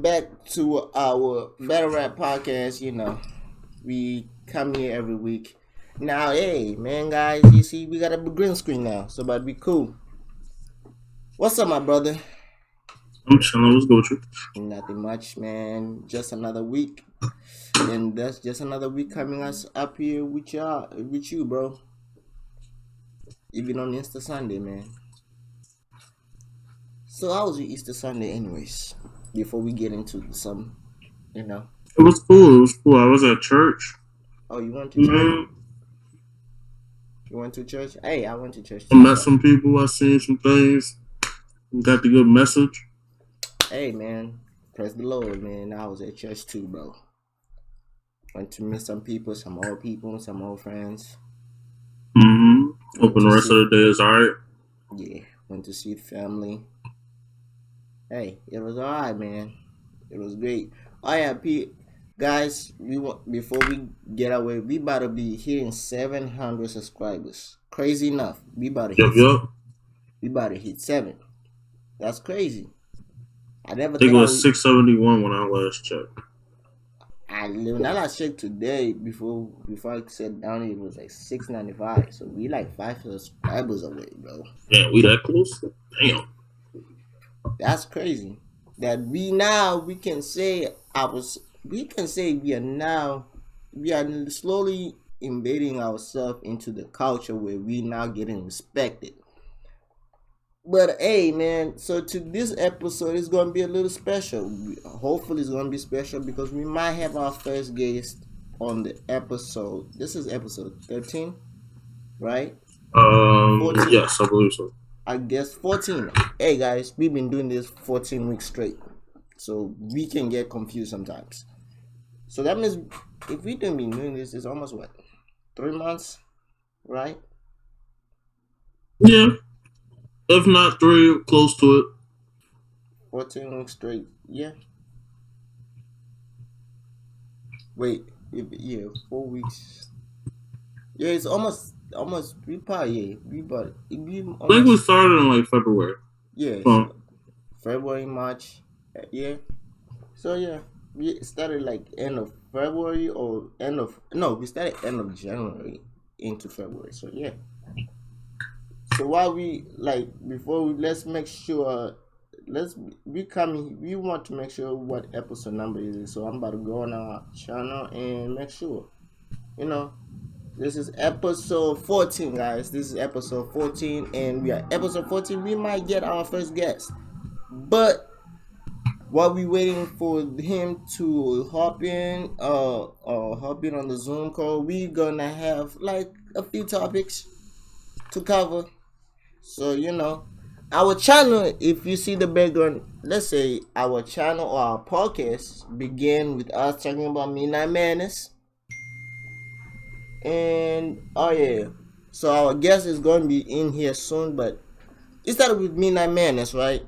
back to our Better Rap podcast. We come here every week. Now, hey, man, guys, you see, we got a green screen now, so but we cool. What's up, my brother? I'm chilling. What's good with you? Nothing much, man. Just another week, and that's just another week coming us up here with you, bro. Even on Easter Sunday, man. So, how was your Easter Sunday, anyways? Before we get into some, It was cool. It was cool. I was at church. Oh, you went to church? You went to church? Hey, I went to church too. I met some people. I seen some things. Got the good message. Hey, man. Praise the Lord, man. I was at church too, bro. Went to meet some people, some old friends. Hoping the rest of the day is alright. Yeah, went to see the family. Hey, it was alright, man. It was great. Oh yeah, guys, before we get away, we about to be hitting 700 subscribers. Crazy enough, we about to hit 7. That's crazy. I never think it was 671 when I last checked. When I checked today, before I sat down, it was like 695. So we like 5 subscribers away, bro. Yeah, we that close? Damn. That's crazy. That we can say we are slowly embedding ourselves into the culture where we now getting respected. But hey, man, so to this episode is going to be a little special. Hopefully it's going to be special because we might have our first guest on the episode. This is episode 13, right? 14. Yes, I believe so. I guess 14. Hey guys, we've been doing this 14 weeks straight. So we can get confused sometimes. So that means if we don't be doing this, it's almost 3 months, right? Yeah. If not 3, close to it. 14 weeks straight. Yeah. Wait, 4 weeks. Yeah, it's almost we probably I think we started in like February. Yeah. So February, March. Yeah. So yeah, we started like end of February we started end of January into February. So yeah. So while let's make sure we want to make sure what episode number is it. So I'm about to go on our channel and make sure. This is episode 14, guys. This is episode 14, and we are episode 14. We might get our first guest, but while we waiting for him to hop in on the Zoom call, we gonna have like a few topics to cover. So our channel, if you see the background, let's say our channel or our podcast begin with us talking about Midnight Madness. And so our guest is going to be in here soon, but it started with Midnight Madness, right?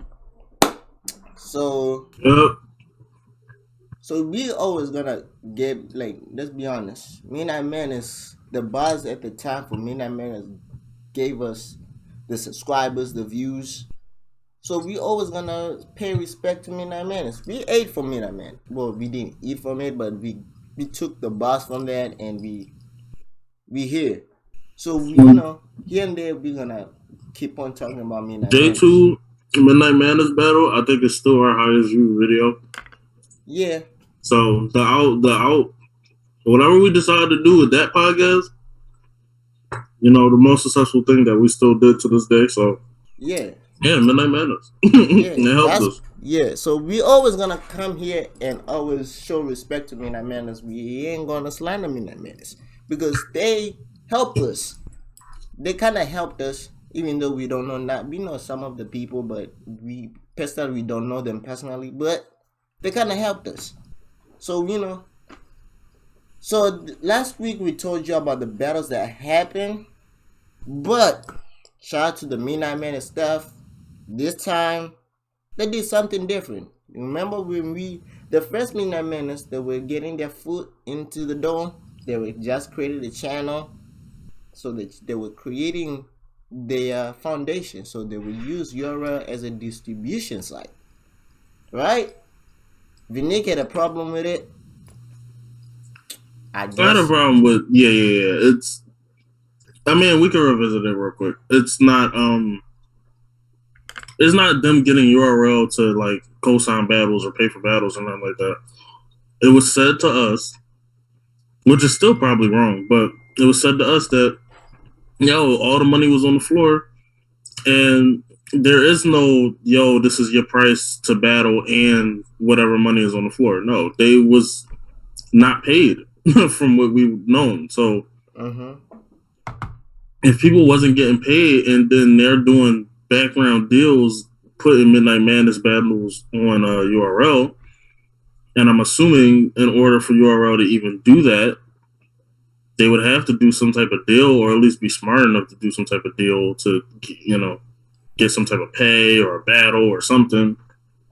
So we always gonna get, like, let's be honest, Midnight Madness, the buzz at the time for Midnight Madness gave us the subscribers, the views. So we always gonna pay respect to Midnight Madness. We ate from Midnight Madness. Well, we didn't eat from it, but we took the buzz from that, and we here. So here and there we're gonna keep on talking about Midnight Madness. J2 Midnight Madness battle, I think it's still our highest view video. Yeah. So the out whatever we decide to do with that podcast, the most successful thing that we still did to this day. So yeah, Midnight Madness. Yeah, it helped us. Yeah, so we always gonna come here and always show respect to Midnight Madness. We ain't gonna slander Midnight Madness because they helped us. They kind of helped us, even though we don't know we know some of the people, but we don't know them personally. But they kind of helped us. So So last week we told you about the battles that happened, but shout out to the Midnight Madness stuff. This time they did something different. Remember when the first Midnight Madness, they were getting their foot into the door. They were just created a channel, so that they were creating their foundation, so they will use URL as a distribution site, right? Vinique had a problem with it. I had a problem with It's. I mean, we can revisit it real quick. It's not them getting URL to like co-sign battles or pay for battles or nothing like that. It was said to us, which is still probably wrong, but it was said to us that all the money was on the floor, and there is no this is your price to battle and whatever money is on the floor. No, they was not paid from what we've known. So if people wasn't getting paid and then they're doing background deals, putting Midnight Madness battles on URL, and I'm assuming in order for URL to even do that, they would have to do some type of deal, or at least be smart enough to do some type of deal to, get some type of pay or a battle or something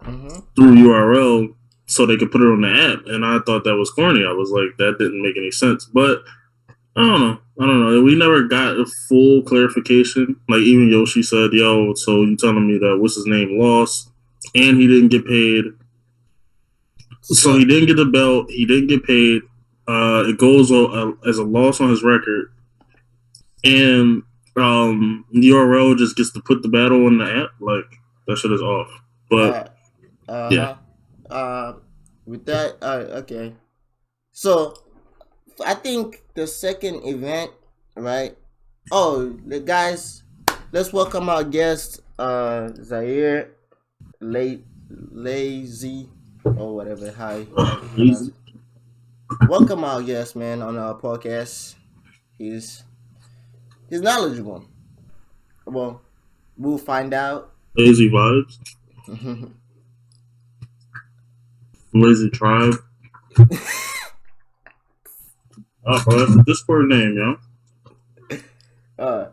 through URL so they could put it on the app. And I thought that was corny. I was like, that didn't make any sense. But I don't know. We never got a full clarification. Like even Yoshi said, so you telling me that what's his name lost and he didn't get paid. So he didn't get the belt. He didn't get paid. It goes as a loss on his record. And URL just gets to put the battle on the app. Like, that shit is off. But, yeah. With that, okay. So, I think the second event, right? Oh, the guys, let's welcome our guest, Zaire, Lazy, or whatever. Hi. Welcome our guest, man, on our podcast. He's knowledgeable. Well, we'll find out. Layzievibes. Lazy Tribe. Oh, bro, that's a Discord name, yo.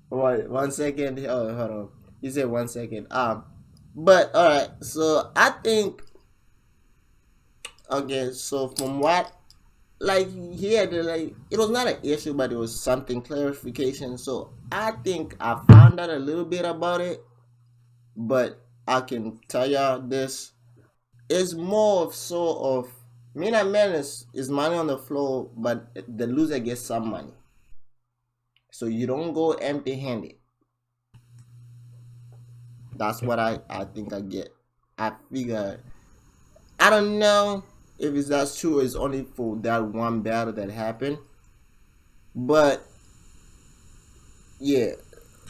One second. Oh, hold on. You said 1 second. But all right. So I think. Okay. So from what, he had it was not an issue, but it was something clarification. So I think I found out a little bit about it, but I can tell y'all this. It's more of sort of Midnight Madness is money on the floor, but the loser gets some money. So you don't go empty-handed. That's what I think I get. I figure, I don't know if that's true. It's only for that one battle that happened. But, yeah.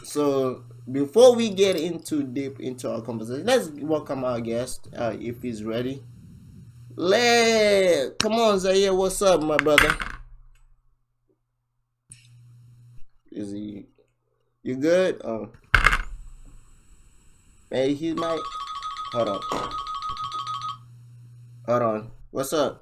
So, before we get deep into our conversation, let's welcome our guest, if he's ready. Come on, Zaire, what's up, my brother? Is he? You good? Oh, hey, he might. Hold on. What's up?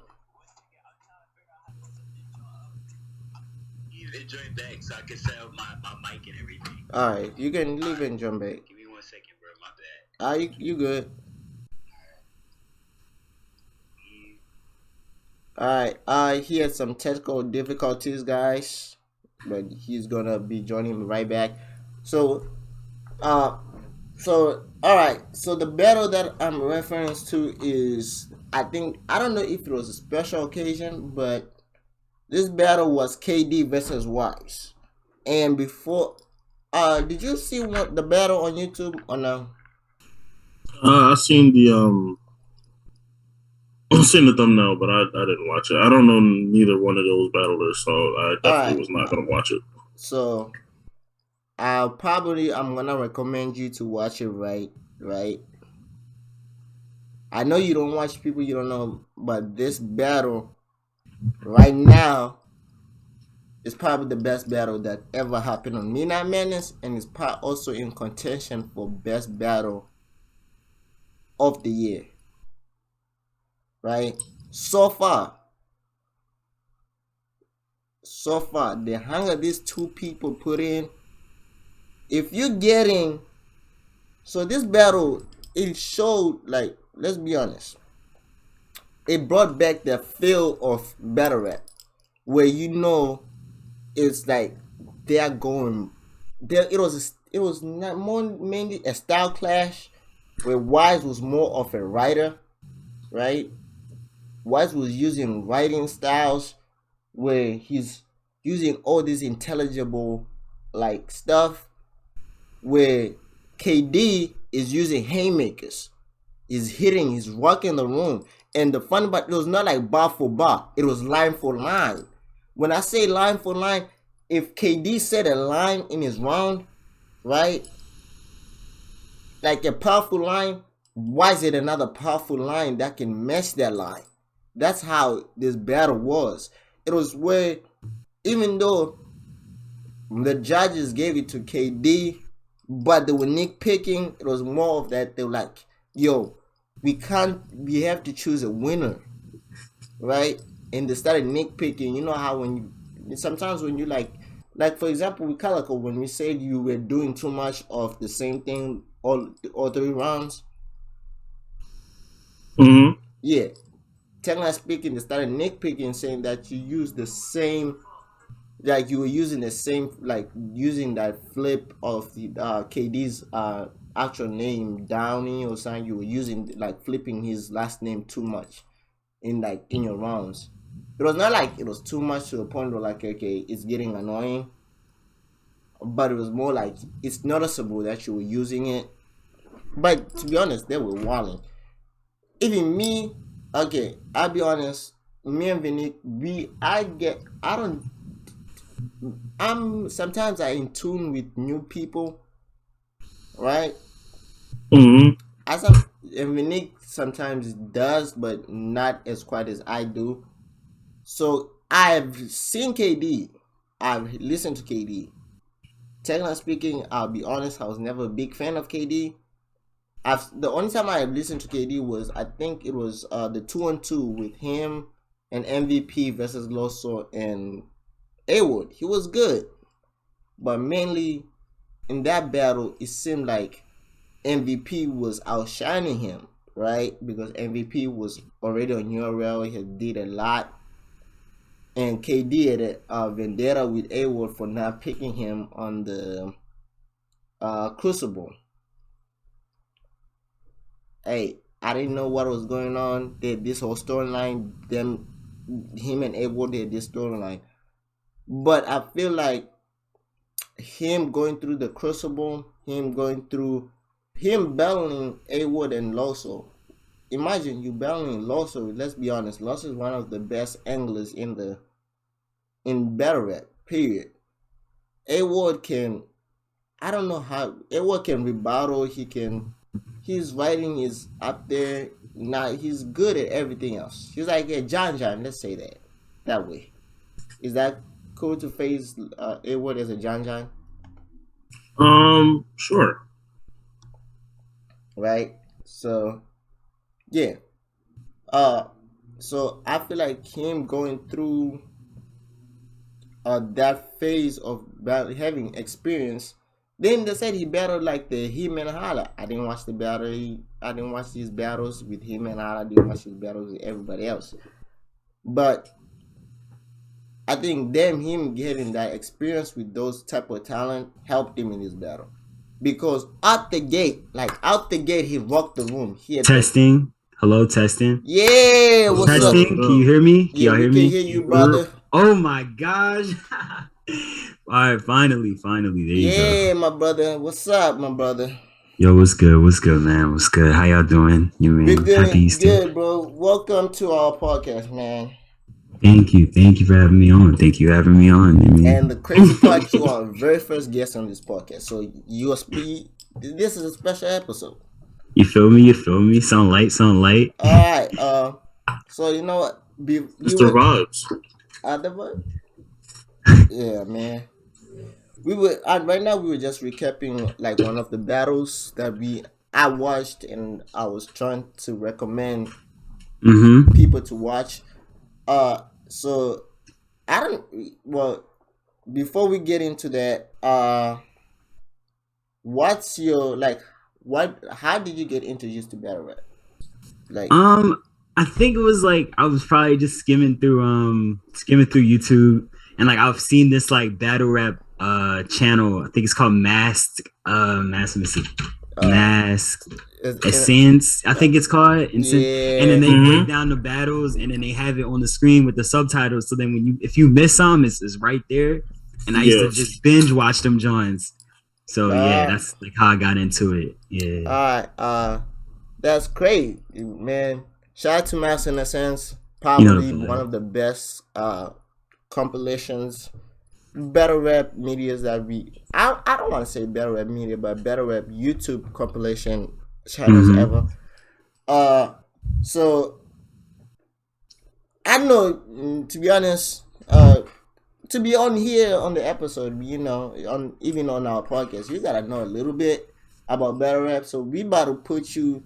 Join back so I can set up my mic and everything. All right, you can leave and jump back. Give me 1 second, bro. My bad. You good? All right. He had some technical difficulties, guys, but he's gonna be joining me right back. So, all right. So the battle that I'm referring to is, I don't know if it was a special occasion, but this battle was KD versus Wise. And before, did you see the battle on YouTube or no? I seen I've seen the thumbnail, but I didn't watch it. I don't know neither one of those battlers, so I definitely was not going to watch it. So, I'm going to recommend you to watch it, right? I know you don't watch people you don't know, but this battle right now is probably the best battle that ever happened on Midnight Madness, and it's also in contention for best battle of the year. Right? So far, the hunger these two people put in, if you're getting, so this battle, it showed, let's be honest, it brought back the feel of battle rap, where it's like they're going there. It was not more mainly a style clash, where Wise was more of a writer, right? Wise was using writing styles where he's using all this intelligible like stuff, where KD is using haymakers. He's hitting, he's rocking the room. And the fun part, it was not like bar for bar, it was line for line. When I say line for line, if KD said a line in his round, right, like a powerful line, why is it another powerful line that can match that line? That's how this battle was. It was where, even though the judges gave it to KD, but they were nitpicking, it was more of that they were like, yo, we have to choose a winner, right? And they started nitpicking. You know how sometimes when you like for example with Calico, when we said you were doing too much of the same thing all 3 rounds. Mm-hmm. Yeah. Technically speaking, they started nitpicking, saying that you use the same, like you were using the same, like using that flip of the KD's actual name, Downey or something. You were using like flipping his last name too much in your rounds. It was not like it was too much to the point where like, okay, it's getting annoying, but it was more like it's noticeable that you were using it. But to be honest, they were wilding. Even me, okay, I'll be honest, me and Vinique, sometimes I in tune with new people, right? Mm-hmm. And Vinique sometimes does, but not as quite as I do. So I've seen KD, I've listened to KD. Technically speaking, I'll be honest, I was never a big fan of KD. The only time I listened to KD was, I think it was the 2-on-2 with him and MVP versus Loso and A-Wood. He was good, but mainly in that battle, it seemed like MVP was outshining him, right? Because MVP was already on URL, he did a lot, and KD had a vendetta with A-Wood for not picking him on the Crucible. Hey, I didn't know what was going on. This whole storyline, him and A-Wood did this storyline. But I feel like him going through the Crucible, him battling A-Wood and Loso. Imagine you battling Loso. Let's be honest, Loso is one of the best anglers in battle rap, period. A-Wood can, I don't know how, A-Wood can rebuttal, his writing is up there. Now he's good at everything else. He's like a John, let's say that way. Is that cool to face A-Wood as a John? Sure. Right? So yeah. So I feel like him going through that phase of having experience. Then they said he battled like the him and Hala. I didn't watch the battle. I didn't watch these battles with him and Hala. I didn't watch his battles with everybody else. But I think him getting that experience with those type of talent helped him in this battle. Because out the gate, he rocked the room. Testing. Hello, testing. Yeah, what's testing? Up? Can you hear me? Can y'all hear me? Can hear you, brother. Oh my gosh. All right, finally. There you go. Yeah, my brother. What's up, my brother? Yo, what's good, man? What's good? How y'all doing? You man? Happy Easter. Good, bro. Welcome to our podcast, man. Thank you for having me on. And the crazy part, you are our very first guest on this podcast. So this is a special episode. You feel me? Sound light. All right. So you know what? Mr. Vibes. The vibe? Yeah, man. Right now we were just recapping like one of the battles that I watched, and I was trying to recommend people to watch. So before we get into that, what's your how did you get introduced to battle rap? I think it was like I was probably just skimming through YouTube, and like I've seen this like battle rap channel. I think it's called Masked. Let me see. Mask. Essence, I think it's called. Yeah. And then they break down the battles, and then they have it on the screen with the subtitles. So then if you miss some, it's right there. And I used to just binge watch them joints. So that's like how I got into it. Yeah. All right. That's great, man. Shout out to Mask in a Sense. Probably one of the best compilations, better rap medias that I don't want to say better rap media, but better rap YouTube compilation channels ever. So I know, to be honest, to be on here on the episode, even on our podcast, you gotta know a little bit about battle rap. So we about to put you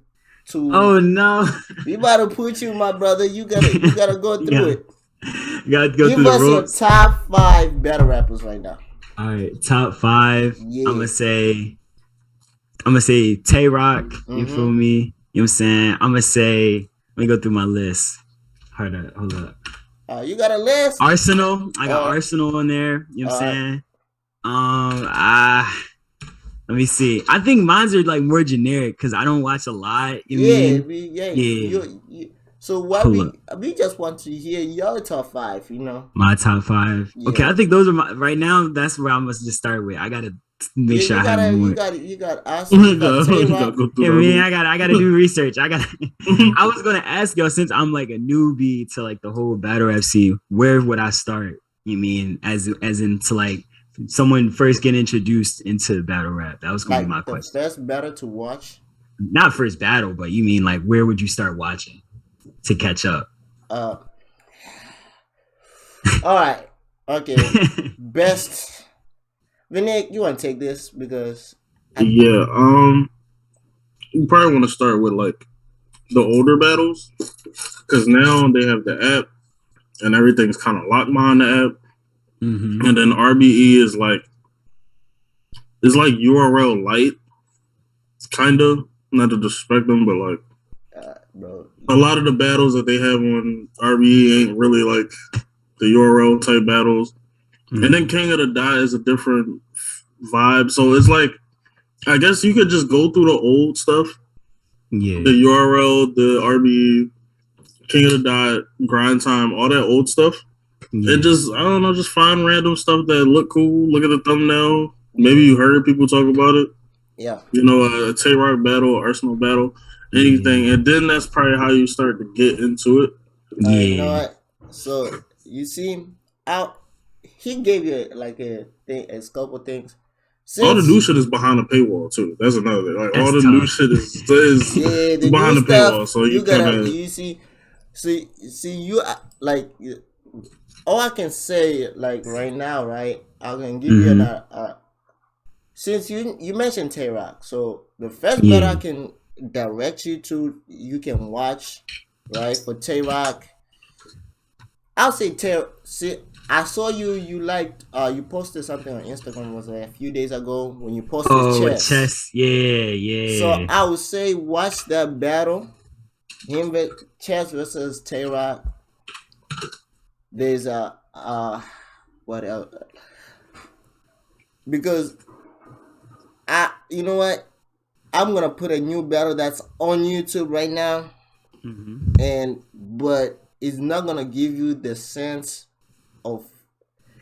to. Oh no! We about to put you, my brother. You gotta go through it. You gotta go through the ropes. Give us your top 5 battle rappers right now. All right, top 5. Yeah. I'm gonna say Tay Rock. You feel me? You know what I'm saying? I'm gonna say. Let me go through my list. Hold up. You got a list? Arsenal. I got Arsenal on there. You know what I'm saying? Let me see. I think mine's are like more generic because I don't watch a lot. So what we just want to hear your top 5. My top 5. Yeah. Okay, I think those are right now. That's where I must just start with. I gotta make sure I have more. You got Arsenal. I gotta do research. I was gonna ask y'all, since I'm like a newbie to like the whole battle rap scene, where would I start? You mean as in to like someone first get introduced into battle rap? That was gonna be my question. First battle to watch? Not first battle, but you mean like where would you start watching to catch up? All right. Okay. Best. Vinique, you want to take this because you probably want to start with like the older battles because now they have the app and everything's kind of locked behind the app, and then RBE is like URL light, kind of, not to disrespect them, but like bro, a lot of the battles that they have on RBE ain't really like the URL type battles. And then King of the Die is a different vibe. So it's like, I guess you could just go through the old stuff. Yeah. The URL, the RBE, King of the Die, Grind Time, all that old stuff. Yeah. And just, I don't know, just find random stuff that look cool. Look at the thumbnail. Maybe you heard people talk about it. Yeah. A Tay Rock battle, Arsenal battle, anything. And then that's probably how you start to get into it. Yeah. You know what? So, you see, he gave you like a couple things. All the new shit is behind the paywall too. That's another thing. Like all the new shit is behind the paywall. So you gotta. You see, you like. All I can say, like right now, right? I can give you another. Since you mentioned Tay Rock, so the first battle I can direct you to, you can watch, right? For Tay Rock, I'll say I saw you liked you posted something on Instagram was a few days ago when you posted chess. Yeah. So I would say watch that battle. Him with Chess versus Tay Rock. There's what else? Because you know what? I'm gonna put a new battle that's on YouTube right now. But it's not gonna give you the sense of.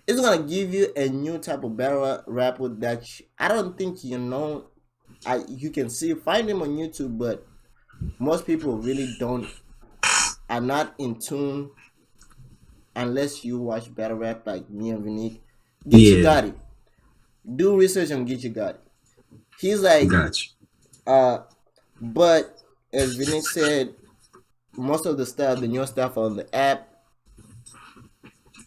It's gonna give you a new type of battle rapper that I don't think you know. You can find him on YouTube, but most people really are not in tune unless you watch battle rap like me and Vinique. Geechee Gotti. Do research on Geechee Gotti. He's like, but as Vinique said, most of the new stuff on the app.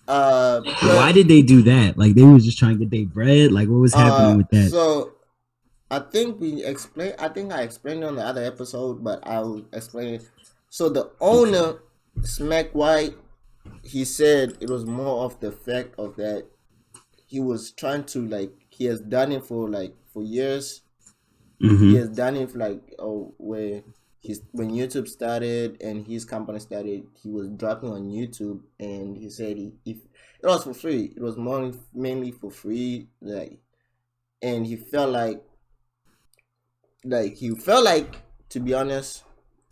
Why did they do that? Like they were just trying to get their bread. Like what was happening with that? So I think I explained it on the other episode, but I'll explain it. So the owner, Smack White, he said it was more of the fact of that he was trying to he has done it for years. He has done it for when YouTube started and his company started, he was dropping on YouTube, and he said if it was for free, it was mainly for free, and he felt like like he felt like, to be honest,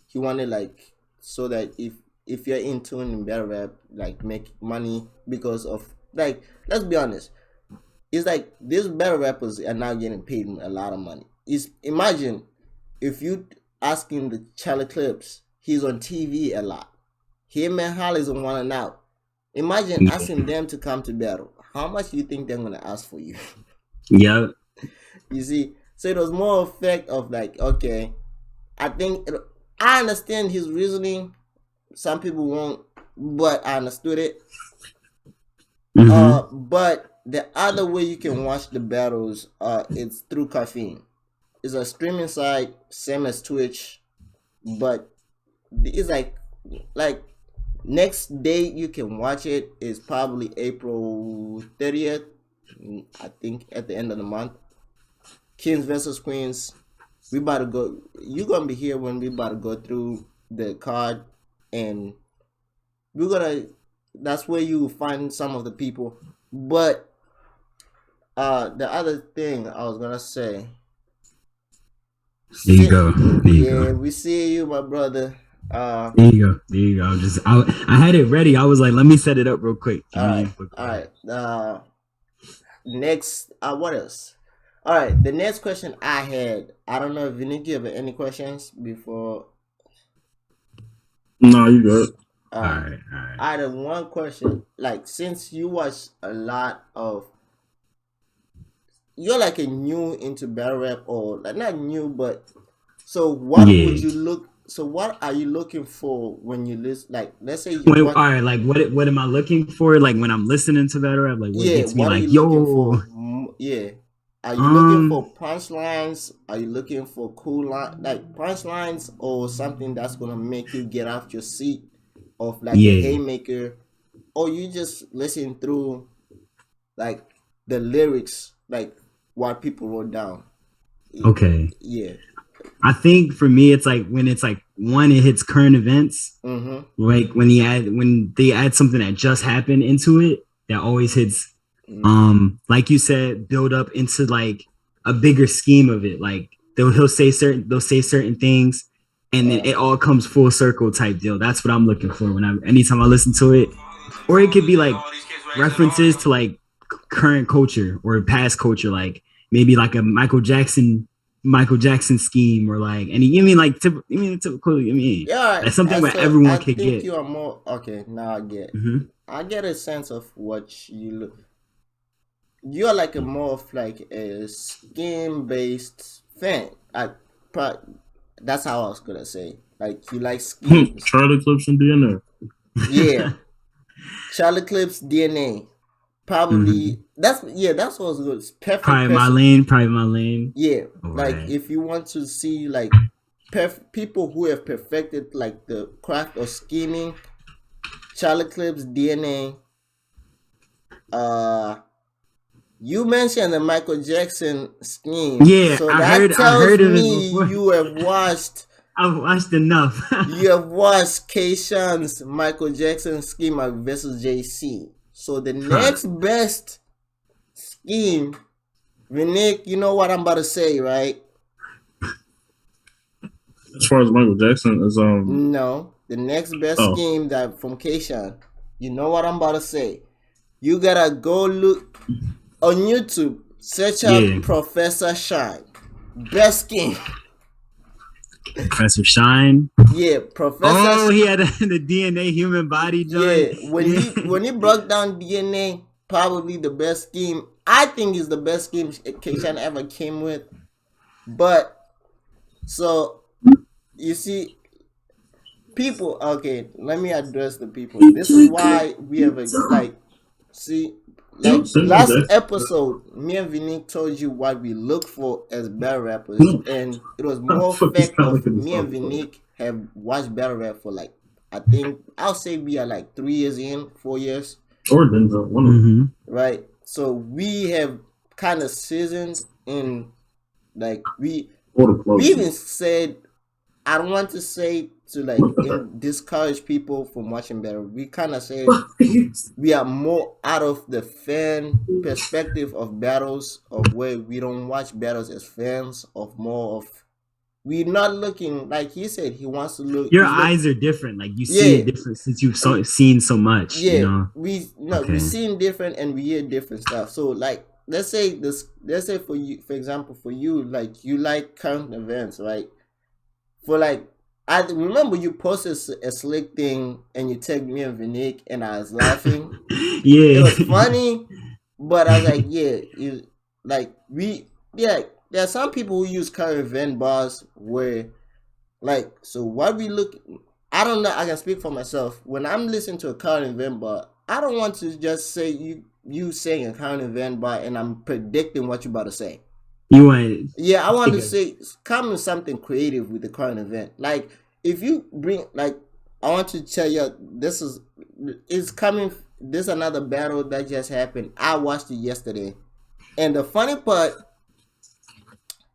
he wanted like so that if you're in tune in battle rap, like make money because of like, let's be honest, it's like these battle rappers are now getting paid a lot of money. Imagine if you asking the Charlie Clips, he's on TV a lot. Him and Holly's on One and Out. Imagine asking them to come to battle. How much do you think they're gonna ask for you? Yeah. You see, so it was more effect of like, okay, I understand his reasoning. Some people won't, but I understood it. But the other way you can watch the battles, it's through Caffeine. It's a streaming site, same as Twitch, but it's like next day you can watch it is probably April 30th, I think, at the end of the month. Kings versus Queens. We about to go. You're gonna be here when we about to go through the card, and we're gonna. That's where you will find some of the people. But the other thing I was gonna say. There you go. We see you, my brother. There you go. I had it ready. I was like, let me set it up real quick. All right. Next, what else? All right, the next question I had, I don't know if Vinique have any questions before. No, you good. All right. I had one question. Like, since you watch a lot of, you're like a new into battle rap, or like not new, but so what would you look? So what are you looking for when you listen? Like, let's say all right, like what am I looking for? Like when I'm listening to battle rap, like what gets me like, yo. Yeah. Are you looking for punchlines? Are you looking for cool like punchlines, or something that's gonna make you get off your seat of like a haymaker, or you just listen through like the lyrics, like what people wrote down? Okay. Yeah. I think for me, it's like when it's like one, it hits current events. Like when they add something that just happened into it, that always hits. Like you said, build up into like a bigger scheme of it. Like they'll say certain things, and then it all comes full circle type deal. That's what I'm looking for anytime I listen to it. Or it could be like references to like current culture or past culture, like maybe like a Michael Jackson scheme, or like, and you mean like typical. That's something where everyone can get. You are more okay. Now I get. I get a sense of what you look. You're like a more of like a scheme based fan. That's how I was gonna say. Like you like schemes. Charlie Clips and DNA. Yeah, Charlie Clips DNA. Probably that's what was good. Perfect. Probably my lane. Yeah, like if you want to see like people who have perfected like the craft of scheming, Charlie Clips DNA. You mentioned the Michael Jackson scheme. Yeah, so I heard of it before. You have watched. I've watched enough. You have watched K-Shan's Michael Jackson scheme versus JC. So the next best scheme, Vinique, you know what I'm about to say, right? As far as Michael Jackson is No, the next best scheme that from K-Shan, you know what I'm about to say. You gotta go look on YouTube, search up Professor Shine. Best scheme. Professor Shine. Yeah, Professor. Oh, he had the DNA human body joint. Yeah, when he broke down DNA, probably the best scheme. I think is the best scheme K-Shan ever came with. But so you see, people. Okay, let me address the people. This is why we have last episode, me and Vinique told you what we look for as battle rappers, and it was more fact of me and Vinique have watched battle rap for like, I think I'll say we are like 3 years in, 4 years. Or Denzel, one of them. Right. So we have kind of seasoned in, like we even said, I don't want to say to like discourage people from watching battle. We kind of say we are more out of the fan perspective of battles, of where we don't watch battles as fans, of more of we're not looking like he said. He wants to look. Your eyes are different. Like you see it different since you've seen so much. Yeah, you know? we seen different and we hear different stuff. So like, let's say for you, for example, for you, like you like current events, right? For like, I remember you posted a slick thing and you tagged me and vinique and I was laughing. Yeah, it was funny, but I was like, there are some people who use current event bars where, like, so what we look, I don't know, I can speak for myself. When I'm listening to a current event bar, I don't want to just say you saying a current event bar and I'm predicting what you're about to say. You want? Yeah, I want to say come with something creative with the current event. Like if you bring, like, I want to tell you this is coming. This is another battle that just happened. I watched it yesterday, and the funny part,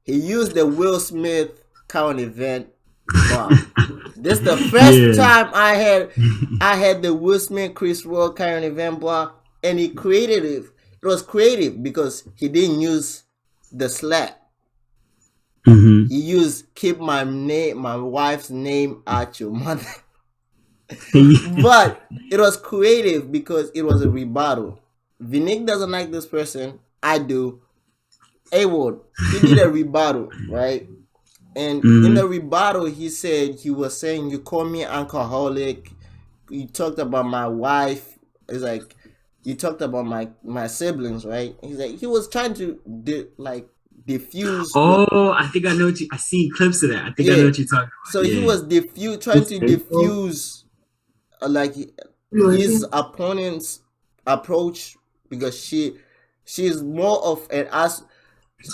he used the Will Smith current event bar. This is the first time I had the Will Smith Chris Rock current event bar, and he created it. It was creative because he didn't use the slap. He used keep my wife's name out your mother. But it was creative because it was a rebuttal. Vinique doesn't like this person. I do. A-Word, he did a rebuttal, right? And in the rebuttal, he was saying, you call me alcoholic. You talked about my wife. It's like, you talked about my siblings, right? He's like, he was trying to diffuse. Oh, I think I know what I seen clips of that. I think I know what you're talking about. So he was trying to diffuse his opponent's approach because she's more of an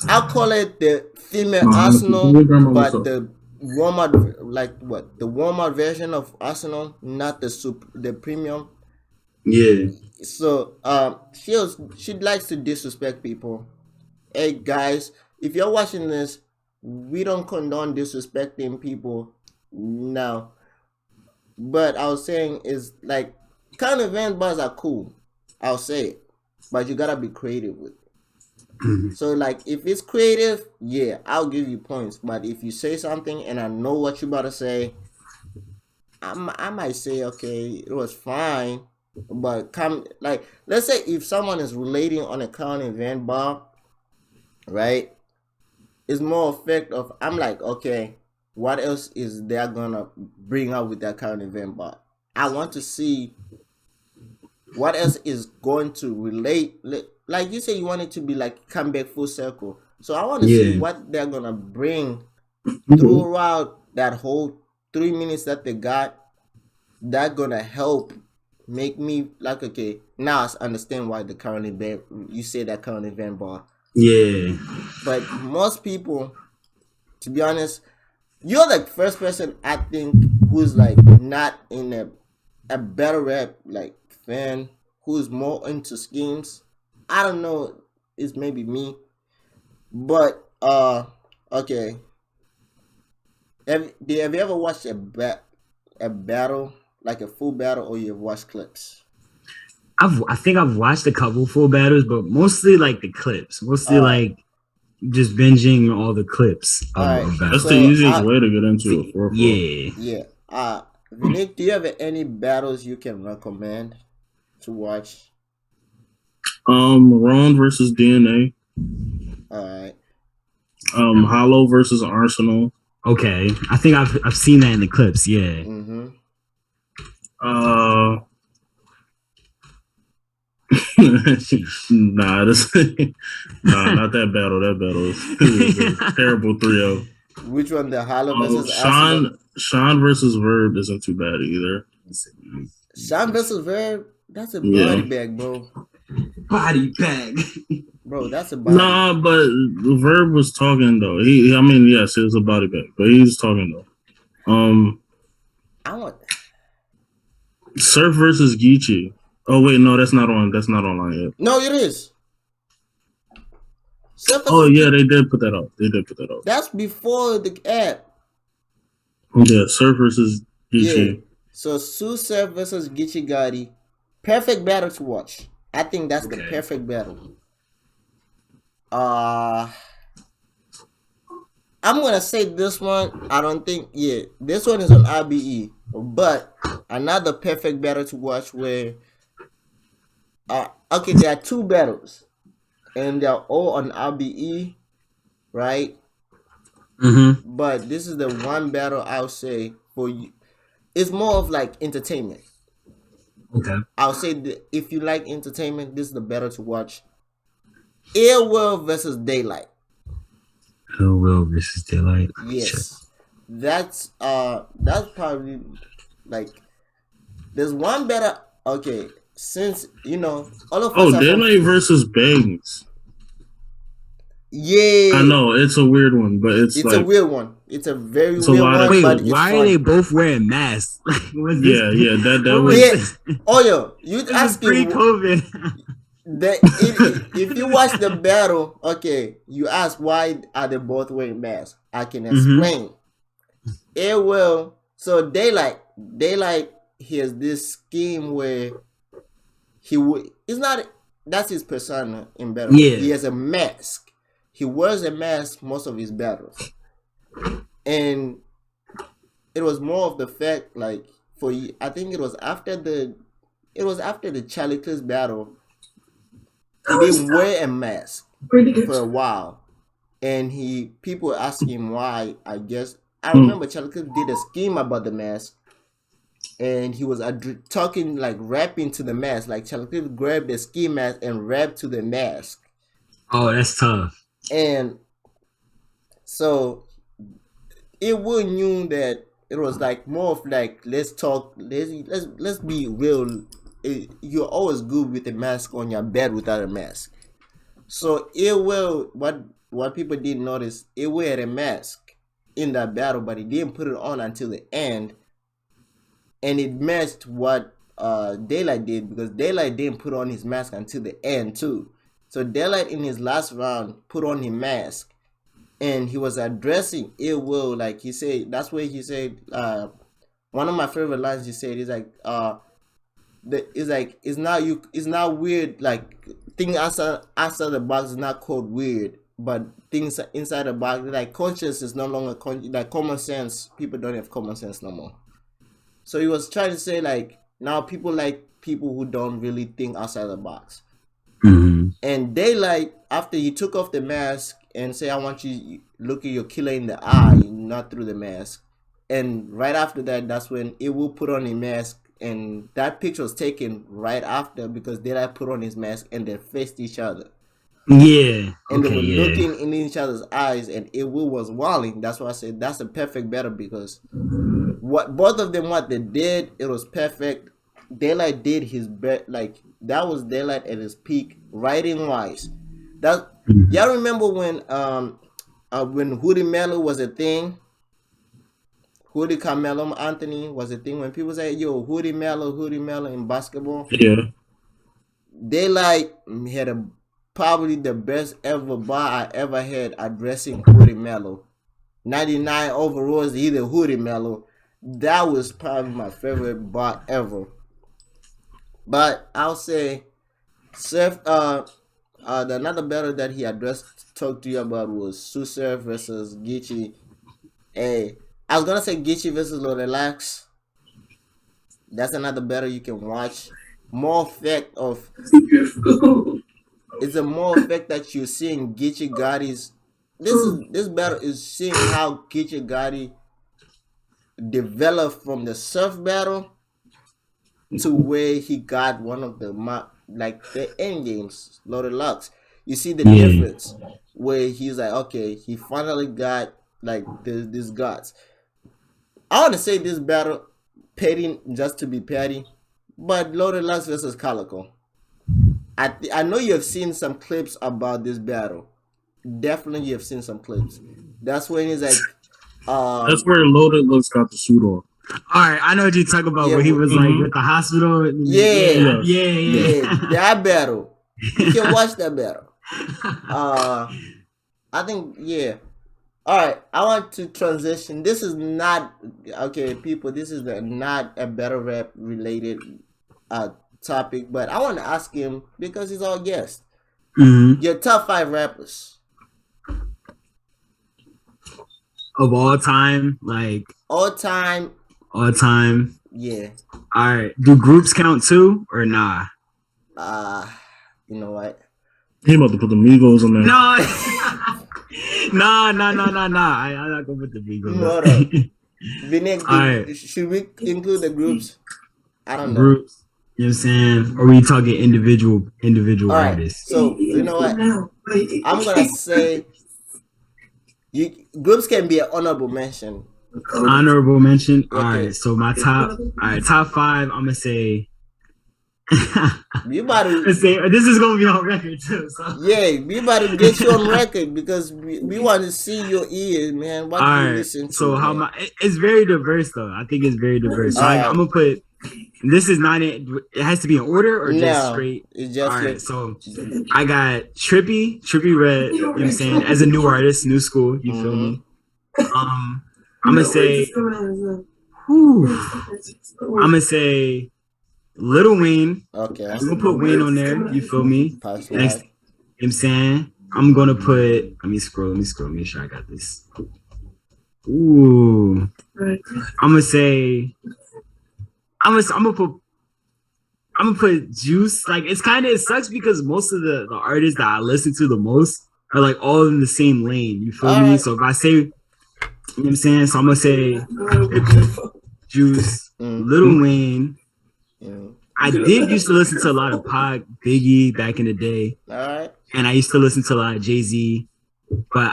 I'll call it the female Arsenal, but the Walmart version of Arsenal, not the premium. Yeah. So she likes to disrespect people. Hey guys, if you're watching this, we don't condone disrespecting people now. But I was saying is like current event bars are cool. I'll say it. But you gotta be creative with it. So like if it's creative, yeah, I'll give you points. But if you say something and I know what you're about to say, I might say, okay, it was fine. But let's say if someone is relating on a current event bar, right? It's more effect of I'm like, okay, what else is they gonna bring up with that current event bar? I want to see what else is going to relate. Like you say, you want it to be like come back full circle. So I want to see what they're gonna bring throughout that whole 3 minutes that they got. That gonna help make me like, okay, now I understand why the current event. You say that current event bar. Yeah. But most people, to be honest, you're the first person I think who's like not in a battle rap like fan who's more into schemes. I don't know, it's maybe me. But okay. Have you ever watched a battle, like a full battle, or you've watched clips? I think I've watched a couple full battles, but mostly like the clips. Mostly like just binging all the clips. That's the easiest way to get into it. Yeah. Vinique, do you have any battles you can recommend to watch? Ron versus DNA. Alright. Hollow versus Arsenal. Okay. I think I've seen that in the clips, yeah. Nah, not that battle. That battle is a terrible 3-0. Which one? The Hollow versus Arsenal? Sean versus Verb isn't too bad either. Sean versus Verb? That's a body bag, bro. Body bag. Bro, that's a body bag. But Verb was talking though. Yes, it was a body bag, but he's talking though. Surf versus Geechee. Oh wait, no, that's not online yet. No, it is. They did put that up. That's before the app. Yeah, Surf versus Geechee. Yeah. So Tsu Surf versus Geechee Gotti. Perfect battle to watch. I think that's the perfect battle. I'm gonna say this one. I don't think. Yeah, this one is on RBE, but another perfect battle to watch where. Okay, there are two battles, and they're all on RBE, right? Mm-hmm. But this is the one battle I'll say for you. It's more of like entertainment. Okay. I'll say that if you like entertainment, this is the battle to watch. Airworld versus Daylight. Airworld versus Daylight. Yes, sure. That's probably like there's one better. Okay, since all of us. Daylight versus Bangs. Yeah, I know it's a weird one, but it's a weird one. It's a very weird one. Wait, but why are they both wearing masks? That was. Oh, yo, you asking pre-COVID. If you watch the battle, okay, you ask why are they both wearing masks? I can explain. It will. So Daylight, he has this scheme where it's not. That's his persona in battle. Yeah. He has a mask. He wears a mask most of his battles, and it was more of the fact like I think it was after the Charlie Clips battle. He didn't wear a mask for a while, and people asked him why. I guess I remember Charlie Clips did a scheme about the mask, and he was talking like rapping to the mask. Like Charlie Clips grabbed the ski mask and rapped to the mask. Oh, that's tough. And so it will knew that it was like more of like let's be real. You're always good with a mask on your bed without a mask. So it will what people didn't notice, it had a mask in that battle, but he didn't put it on until the end, and it matched what Daylight did because Daylight didn't put on his mask until the end too. So Daylight in his last round put on his mask, and he was addressing Ill Will. Like he said, that's where he said one of my favorite lines. He said, "It's like it's not weird. Like things outside the box is not called weird, but things inside the box like conscience is no longer like common sense. People don't have common sense no more." So he was trying to say like now people like people who don't really think outside the box. Mm-hmm. And Daylight, after he took off the mask and say, "I want you look at your killer in the eye, not through the mask." And right after that, that's when it will put on a mask, and that picture was taken right after because Daylight put on his mask and they faced each other. Yeah, and they were looking in each other's eyes, and it was walling. That's why I said that's a perfect battle because what both of them what they did, it was perfect. Daylight did his best, like that was Daylight at his peak writing wise. That y'all remember when Hoodie Mello was a thing? Hoodie Carmelo Anthony was a thing when people say, "Yo, Hoodie Mello in basketball." Yeah. Daylight had probably the best ever bar I ever had addressing Hoodie Mello. 99 overalls, either Hoodie Mello. That was probably my favorite bar ever. But I'll say Surf another battle that he talked to you about was Tsu Surf versus Geechee. Hey, I was gonna say Geechee versus Relax. That's another battle you can watch. More effect of it's a more effect that you're seeing Geechee Gotti's. This battle is seeing how Geechee Gotti developed from the surf battle to where he got one of the end games, Loaded Lux. You see the difference where he's like, okay, he finally got like this guts. I want to say this battle petty just to be petty, but Loaded Lux versus Calico. I know you have seen some clips about this battle. Definitely you have seen some clips. That's when he's like that's where Loaded Lux got the suit on. Alright, I know what you're talking about where he was like at the hospital. Yeah. That battle. You can watch that battle. I think Alright, I want to transition. This is not people, this is not a battle rap related topic, but I want to ask him because he's our guest. Your top 5 rappers. Of all time, like all time. All time. Yeah. All right. Do groups count too or nah? You know what? He about to put the Migos on there. No. Nah. I'm not gonna put the Migos. No. Vinique, right. Should we include the groups? I don't know. Groups. You know what I'm saying? Or are we talking individual right. artists? So you know what? I'm gonna say groups can be an honorable mention. Honorable mention. Okay. All right. So my top 5. I'm gonna say. You about to say this is gonna be on record too. So. Yeah, we about to get you on record because we want to see your ears, man. What do you listen to? So how it's very diverse though. I think it's very diverse. So I'm gonna put. This is not it. It has to be in order or just straight. It's just all right. So I got Trippie Redd. You know what I'm saying? As a new artist, new school. You feel me? I'm gonna say. I'm gonna say. Lil Wayne. Okay. I'm gonna put Wayne on there. You feel me? Next, you know what I'm saying? I'm gonna put. Let me scroll. Make sure I got this. Ooh. I'm gonna say. I'm gonna put Juice. Like it sucks because most of the artists that I listen to the most are like all in the same lane. You feel me? So if I say, you know what I'm saying? So I'm gonna say Juice, Lil Wayne. I did used to listen to a lot of Pac, Biggie back in the day. And I used to listen to a lot of Jay-Z. But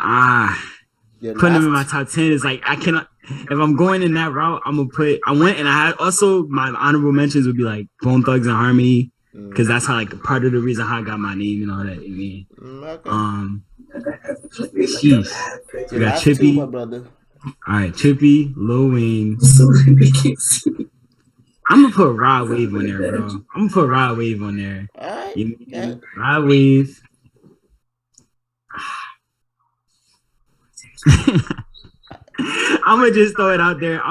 putting them in my top 10 is like I cannot. If I'm going in that route, I'm gonna put. I had also my honorable mentions would be like Bone Thugs and Harmony because that's how like part of the reason how I got my name and all that. You mean? Jeez. We got Chippy. All right, Chippy, Lil Wayne. I'm gonna put Rod Wave on there, bro. I'm gonna put Rod Wave on there. All right. Rod Wave. I'm gonna just throw it out there.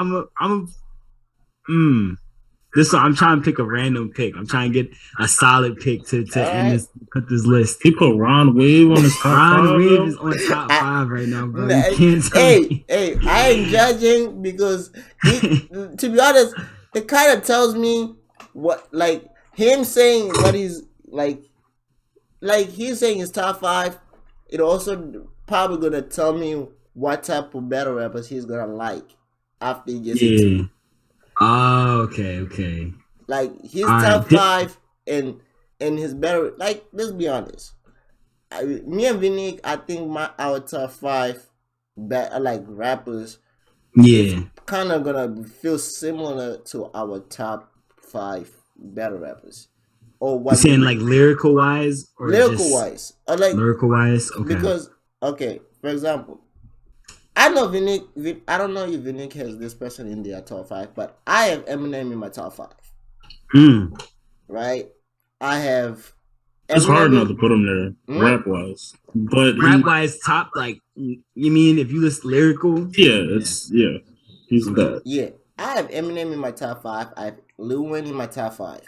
This I'm trying to pick a random pick. I'm trying to get a solid pick to end put this list. He put Ron Wave on his top 5. Ron Wave is on top 5 right now, bro. You can't tell me. I ain't judging because to be honest, it kind of tells me what like him saying what he's like he's saying his top 5. It also probably gonna tell me what type of battle rappers he's gonna like after he gets into. Oh, okay. Like his top 5 and his battle. Like let's be honest, me and Vinique, I think our top 5 like rappers. Yeah. Kind of gonna feel similar to our top 5 battle rappers, or what? You saying like lyrical wise, or lyrical wise, or like lyrical wise? Okay. Because for example, I know Vinique. I don't know if Vinique has this person in their top 5, but I have Eminem in my top 5. Right? I have. It's hard not to put him there, rap wise. But rap wise, top like you mean if you list lyrical? Yeah, he's that. Yeah, I have Eminem in my top 5. I have Lil Wayne in my top 5.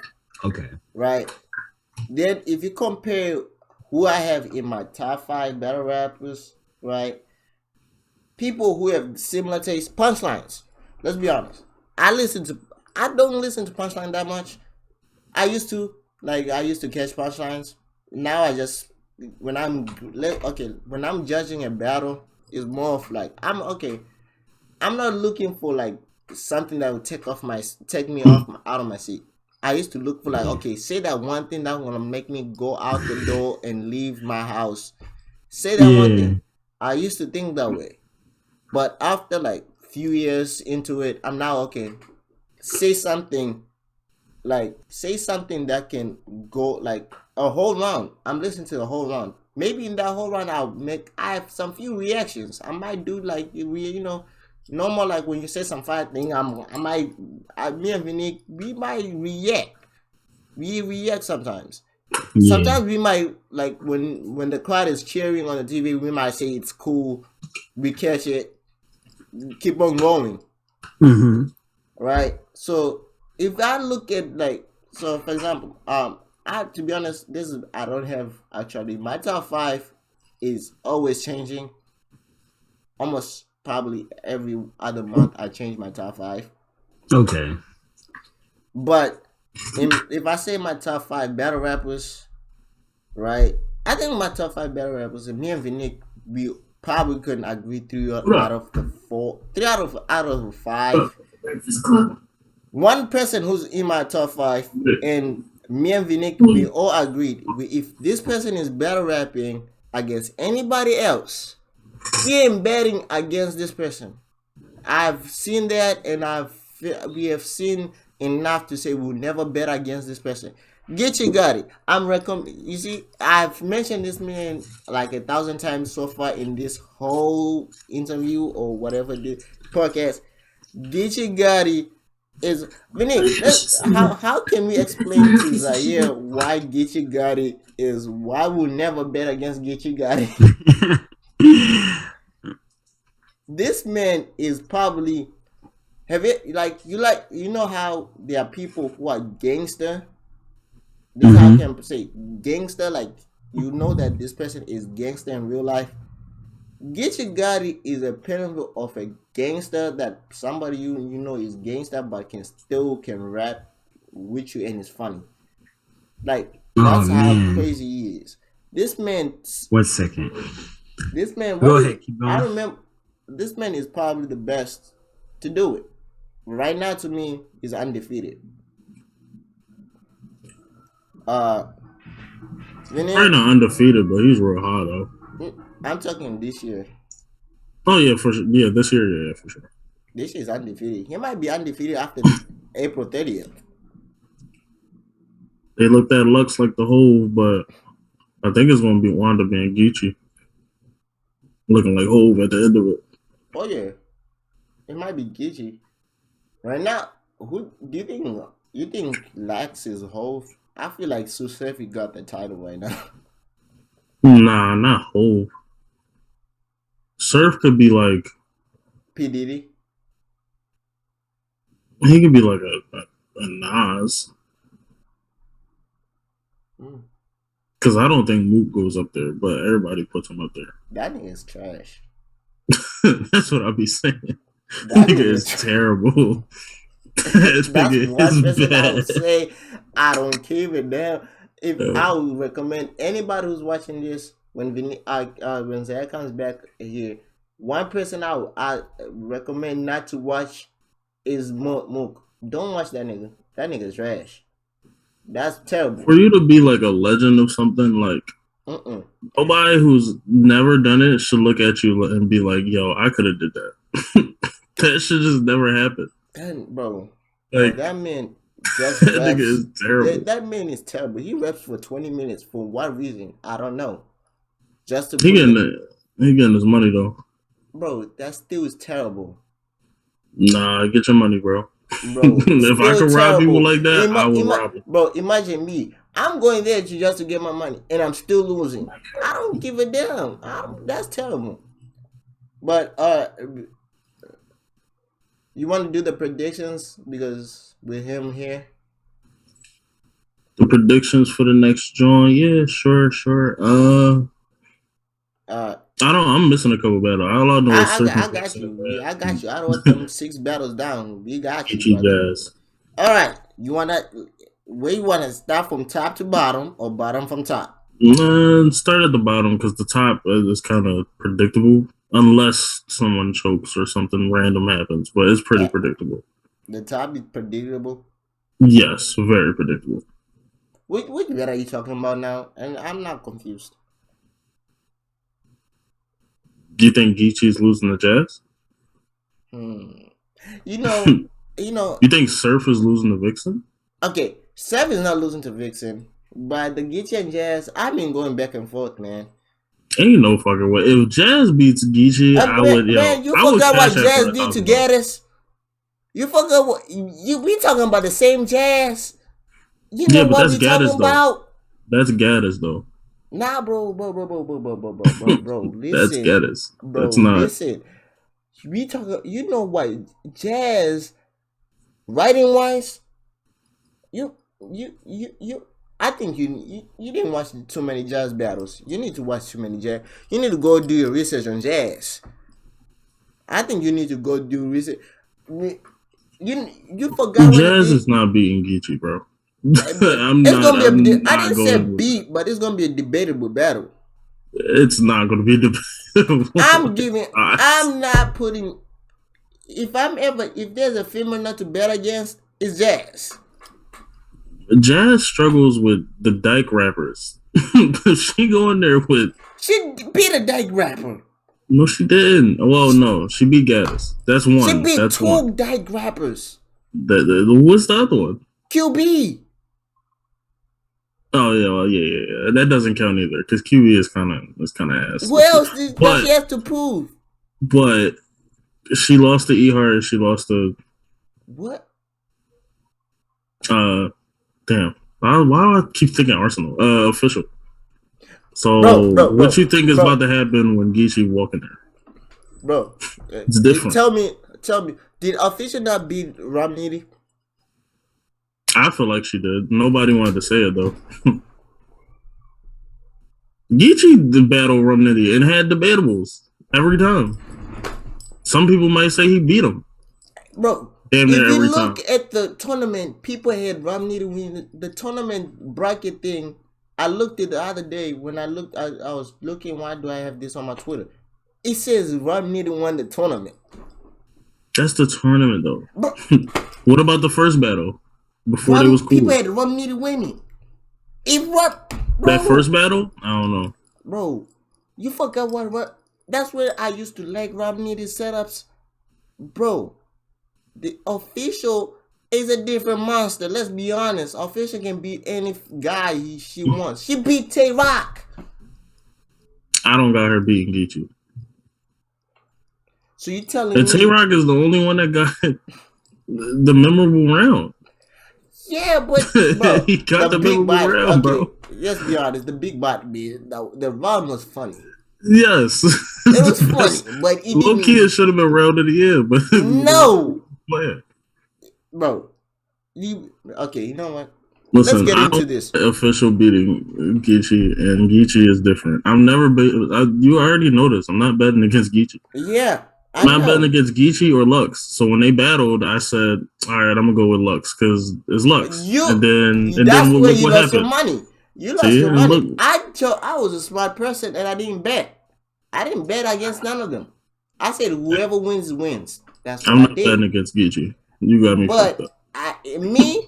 Okay. Right. Then if you compare who I have in my top 5 battle rappers, right? People who have similar taste, punchlines. Let's be honest. I don't listen to punchline that much. I used to catch punchlines. Now I just when I'm judging a battle, it's more of like I'm not looking for like something that will take me out of my seat. I used to look for like, okay, say that one thing that's gonna make me go out the door and leave my house. Say that one thing. I used to think that way. But after like few years into it, I'm now okay. Say something that can go like a whole round. I'm listening to the whole round. Maybe in that whole round, I have some few reactions. I might do like normal like when you say some fire thing. Me and Vinique, we might react. We react sometimes. Yeah. Sometimes we might like when the crowd is cheering on the TV, we might say it's cool. We catch it, keep on going. Right. So if I look at for example, to be honest, I don't have actually my top 5 is always changing. Almost probably every other month I change my top 5. Okay. But if I say my top 5 battle rappers, right? I think my top 5 battle rappers, and me and Vinique, we probably couldn't agree 3 out of the 4. 3 out of 5. One person who's in my top 5, and me and Vinique, we all agreed. If this person is battle rapping against anybody else, we ain't betting against this person. I've seen that, and we have seen enough to say we'll never bet against this person. Geechee Gotti. You see, I've mentioned this man like 1,000 times so far in this whole interview or whatever the podcast. Geechee Gotti is how can we explain to Zaire why Geechee Gotti is why we'll never bet against Geechee Gotti? This man is probably you know how there are people who are gangster. This is how I can say gangster, like you know that this person is gangster in real life. Geechee Gotti is a pinnacle of a gangster, that somebody you know is gangster but can rap with you and is funny. Like that's how crazy he is. This man. 1 second. This man. Go ahead. Keep going. I remember. This man is probably the best to do it. Right now, to me, he's undefeated. Probably not undefeated, but he's real hot though. I'm talking this year. Oh yeah, for sure. Yeah, this year, yeah, for sure. This year is undefeated. He might be undefeated after April 30th. They looked at Lux like the Hove, but I think it's gonna be wind up being Geechee. Looking like Hove at the end of it. Oh yeah, it might be Geechee. Right now, who do you think? You think Lax is Hove? I feel like Tsu Surf got the title right now. Nah, not Hove. Surf could be like P Diddy. He could be like a Nas. Because I don't think Mook goes up there, but everybody puts him up there. That nigga is trash. That's what I'll be saying. That nigga is terrible. That's one person I would say I don't give a damn. If I would recommend anybody who's watching this when Zaya comes back here, one person I recommend not to watch is Mook. Don't watch that nigga. That nigga is trash. That's terrible. For you to be like a legend of something, like nobody who's never done it should look at you and be like, "Yo, I could have did that." That should just never happen. Bro, like, that man just that nigga is terrible. That man is terrible. He raps for 20 minutes for what reason? I don't know. Just to he getting his money though. Bro, that still is terrible. Nah, get your money, bro. Bro, if I could rob people like that, I would rob them. Bro, imagine me. I'm going there just to get my money, and I'm still losing. I don't give a damn. That's terrible. But you want to do the predictions because with him here? The predictions for the next joint? Yeah, sure. I'm missing a couple battles. All I know is I got you. I don't want them 6 battles down. We got you. All right. Where you wanna start from top to bottom or bottom from top? Start at the bottom because the top is kind of predictable. Unless someone chokes or something random happens, but it's pretty predictable. The top is predictable? Yes, very predictable. Which bet are you talking about now? And I'm not confused. Do you think Geechee's losing the Jazz? You know. You think Surf is losing to Vixen? Okay, Surf is not losing to Vixen, but the Geechee and Jazz, I've been going back and forth, man. Ain't no fucking way. If Jazz beats Geechee, I would. Man, you forgot what Jazz did to Gaddis. You forgot what we talking about the same Jazz. You know what we talking about? That's Gaddis though. Nah, bro. Listen, that's Gaddis. That's not. Listen, we talking. You know what? Jazz, writing wise, you. I think you didn't watch too many Jazz battles. You need to watch too many Jazz. You need to go do your research on Jazz. I think you need to go do research. You forgot Jazz is not beating Geechee, bro. I didn't say beat, but it's gonna be a debatable battle. It's not gonna be debatable. I'm not putting. If there's a female not to bet against, it's Jazz. Jazz struggles with the dyke rappers. She going there with. She beat a dyke rapper. No, she didn't. Well, no, she beat Gaddis. That's one. She beat That's two one. dyke rappers. What's the other one? QB. Oh yeah, well, yeah. That doesn't count either because QB is kind of ass. What else does she have to prove? But she lost to Ehart and she lost to what? Damn. Why do I keep thinking Arsenal? Official. So what you think is about to happen when Geechee walk in there? Bro, it's different. Tell me, did Official not beat Romney? I feel like she did. Nobody wanted to say it though. Geechee did battle Romney and had debatables every time. Some people might say he beat him. Bro, if you look at the tournament, people had Romney win the tournament bracket thing. I looked at the other day when I was looking, why do I have this on my Twitter? It says Romney won the tournament. That's the tournament though. But, what about the first battle? Before they was cool. People had Romney winning. That first battle? I don't know. Bro, you forgot what that's where I used to like Romney setups. Bro, the Official is a different monster. Let's be honest. Official can beat any guy she wants. She beat Tay-Rock. I don't got her beating Geechee. So you telling me Tay-Rock is the only one that got the memorable round. Yeah, but bro, he got the memorable round, bro. Let's be honest. The big bot, the round was funny. Yes, it was funny, but low key it should have been round of the end, but no, man. Bro, you know what? Listen, let's get into this. Official beating Geechee, and Geechee is different. I'm never you already know this. I'm not betting against Geechee. Yeah, I'm not betting against Geechee or Lux. So when they battled, I said, "All right, I'm gonna go with Lux because it's Lux." And then what you lost your money. You lost your money. I was a smart person and I didn't bet. I didn't bet against none of them. I said whoever wins wins. That's what I'm not betting against Geechee. You got me. But me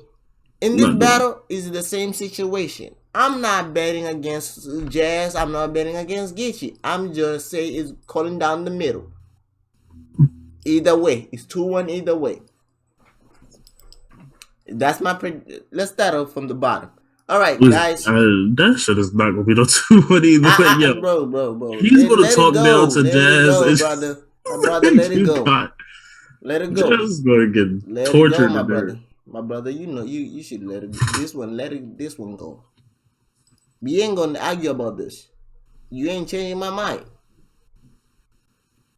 in this battle is the same situation. I'm not betting against Jazz. I'm not betting against Geechee. I'm just saying it's calling down the middle. Either way, it's 2-1 either way. That's my let's start off from the bottom. All right, guys. That shit is not gonna be no 2-1 either way. Yeah, bro. He's gonna talk down to Jazz. My brother, let it go. Let it go. Jazz is gonna get tortured, my brother. You know, you should let it. This one go. We ain't gonna argue about this. You ain't changing my mind.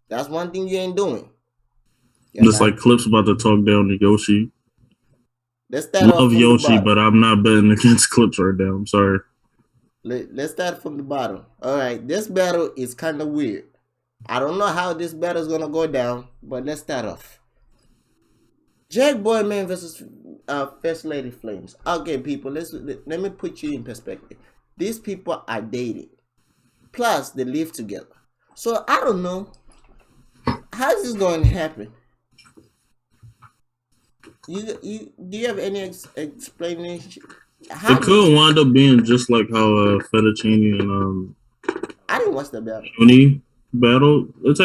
That's one thing you ain't doing. Just like Clip's about to talk down to Yoshi. Let's start off from Yoshi, the bottom. but I'm not betting against Clips right now. I'm sorry. Let's start from the bottom. All right, this battle is kind of weird. I don't know how this battle is gonna go down, but let's start off. Jack Boyman versus First Lady Flames. Okay, people, let me put you in perspective. These people are dating, plus they live together. So I don't know how's this going to happen. Do you have any explanation? It could wind up being just like how Fettuccine and I didn't watch the battle. Shuni battle. It's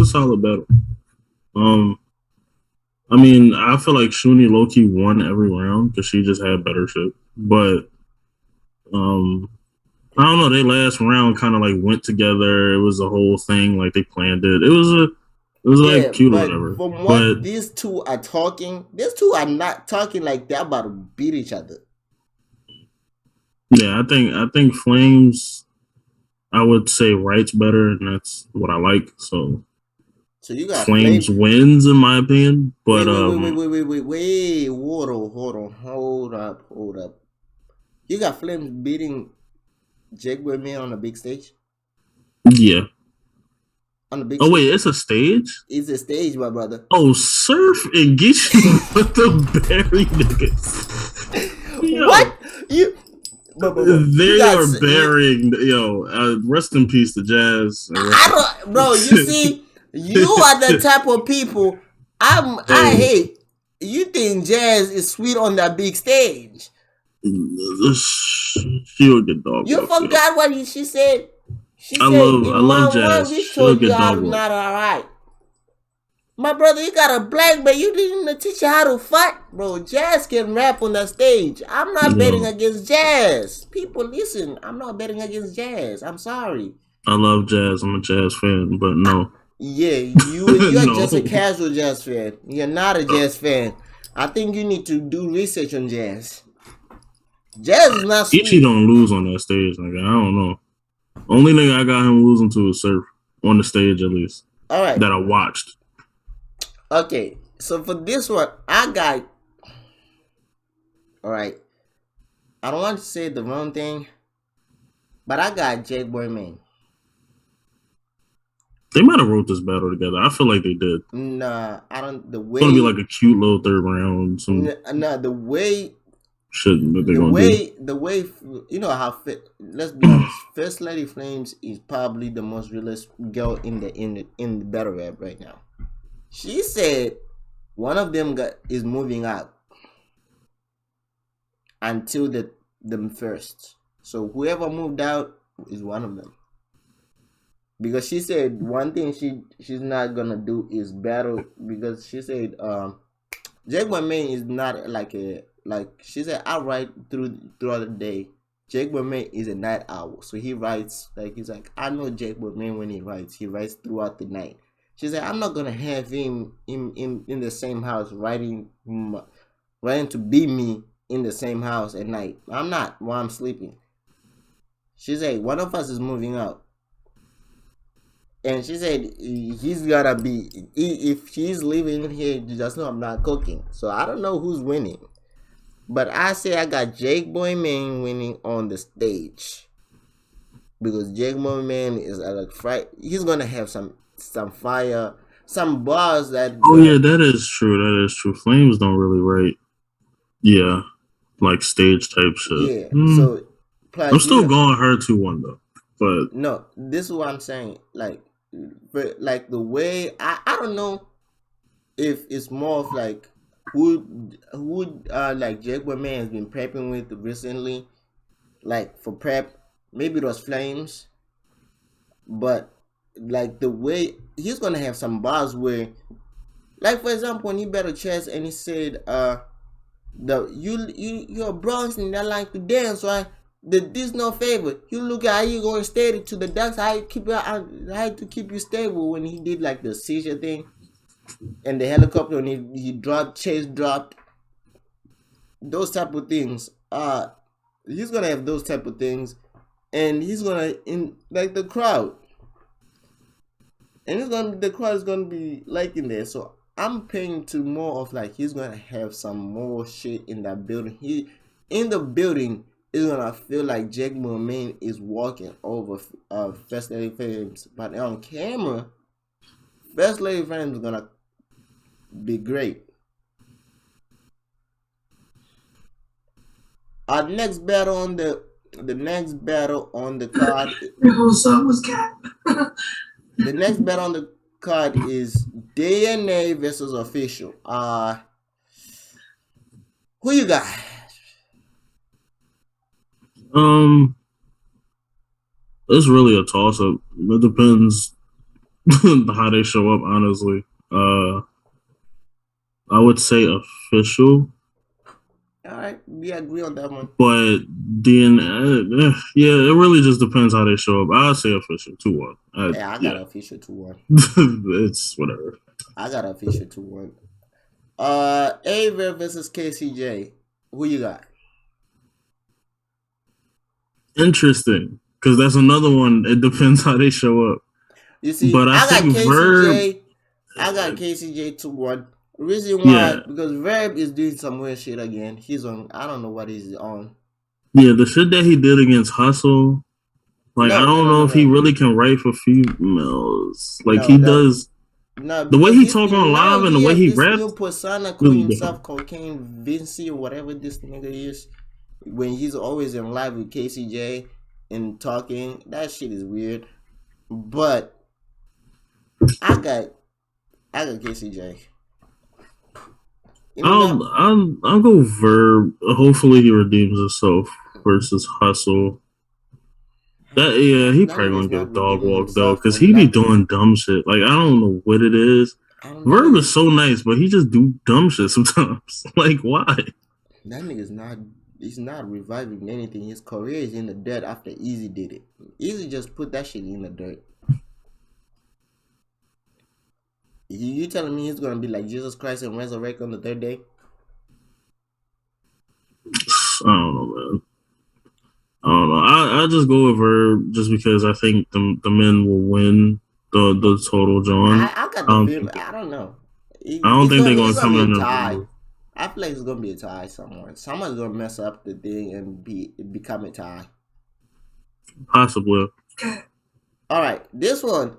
a solid battle. I mean, I feel like Shuni low-key won every round because she just had better shit. But I don't know. They last round kind of like went together. It was a whole thing. Like they planned it. It was like cute or whatever. From what these two are talking, these two are not talking like they're about to beat each other. Yeah, I think Flames, I would say writes better, and that's what I like. So you got Flames wins in my opinion. But wait, hold up. You got Flames beating Jake with me on a big stage? Yeah. on the big. Oh wait, it's a stage. It's a stage, my brother. Oh, Surf and Geechee with the Barry niggas. Yo. What you? They are burying. Rest in peace to Jazz. Bro. You see, you are the type of people. I hate. You think Jazz is sweet on that big stage? She'll get dog. You forgot what she said. I love Jazz. We told you how not alright. My brother, you got a black belt. You didn't even teach you how to fight, bro. Jazz can rap on that stage. I'm not betting against Jazz. People, listen. I'm not betting against Jazz. I'm sorry. I love Jazz. I'm a Jazz fan, but no. Yeah, you're just a casual Jazz fan. You're not a Jazz fan. I think you need to do research on Jazz. Jazz is not sweet. Geechee don't lose on that stage, nigga. I don't know. Only nigga I got him losing to is Surf on the stage, at least. All right. That I watched. Okay, so for this one, I got. All right. I don't want to say the wrong thing, but I got Jake Boy Man. They might have wrote this battle together. I feel like they did. Nah, I don't. The way it's gonna be like a cute little third round. Nah, the way. Shouldn't. The way you know how. Let's be honest. First Lady Flames is probably the most realist girl in the battle rap right now. She said one of them is moving out until them first. So whoever moved out is one of them. Because she said one thing she's not gonna do is battle, because she said Jake Main is not like she said I write throughout the day. Jake Main is a night owl, so he writes he's like I know Jake Main when he writes throughout the night. She said, I'm not going to have him in the same house writing to be me in the same house at night. I'm not while I'm sleeping. She said, one of us is moving out. And she said, he's got to be, if he's living here, just know I'm not cooking. So I don't know who's winning. But I say I got Jake Boy Man winning on the stage. Because Jake Boy Man is he's going to have some fire, some bars that. Oh yeah, that is true. Flames don't really write. Yeah, like stage type shit. Yeah. So I'm still going her 2-1 though. But no, this is what I'm saying. But the way I don't know if it's more of who Jake Boy Man has been prepping with recently, for prep. Maybe it was Flames, but. The way he's gonna have some bars where, for example, when he battled Chess and he said, you're Bronx and they like to dance, right? This no favor. You look at how you going steady to the ducks. I had to keep you stable when he did the seizure thing, and the helicopter when he dropped, Chase dropped. Those type of things. He's gonna have those type of things, and he's gonna the crowd. And the crowd is gonna be liking there. So I'm paying to more of he's gonna have some more shit in that building. In the building is gonna feel like Jake Main is walking over First Lady Flames. But on camera, First Lady Flames is gonna be great. Our next battle on the card. The next battle on the card is DNA versus Official. Who you got? It's really a toss up. It depends how they show up, honestly. I would say Official. All right, we agree on that one. But DNA, yeah, it really just depends how they show up. I'll say Official 2-1. I got Official 2-1. It's whatever. I got Official 2-1. Ava versus KCJ. Who you got? Interesting, because that's another one. It depends how they show up. You see, but I think KCJ. I got KCJ 2-1. Reason why, because Verb is doing some weird shit again. He's on, I don't know what he's on. Yeah, the shit that he did against Hustle, Like, I don't know if he really can write for females. Like, he does. No, the way he talk on live and the way he raps. New persona called himself Cocaine Vinci or whatever this nigga is. When he's always in live with KCJ and talking, that shit is weird. But I got KCJ. I'll go Verb. Hopefully he redeems himself versus Hustle. He probably gonna get a dog walk though, because he be doing dumb shit. Like, I don't know what it is. Verb is so nice, but he just do dumb shit sometimes. Like, why? That nigga's not. He's not reviving anything. His career is in the dirt after Easy did it. Easy just put that shit in the dirt. You telling me he's gonna be like Jesus Christ and resurrect on the third day? I don't know, man. I don't know. I'll just go with her just because I think the men will win the total, John. I got the feeling. I don't know. I don't think they're going to come in tie. I feel like it's going to be a tie somewhere. Someone's going to mess up the thing and become a tie. Possibly. All right. This one.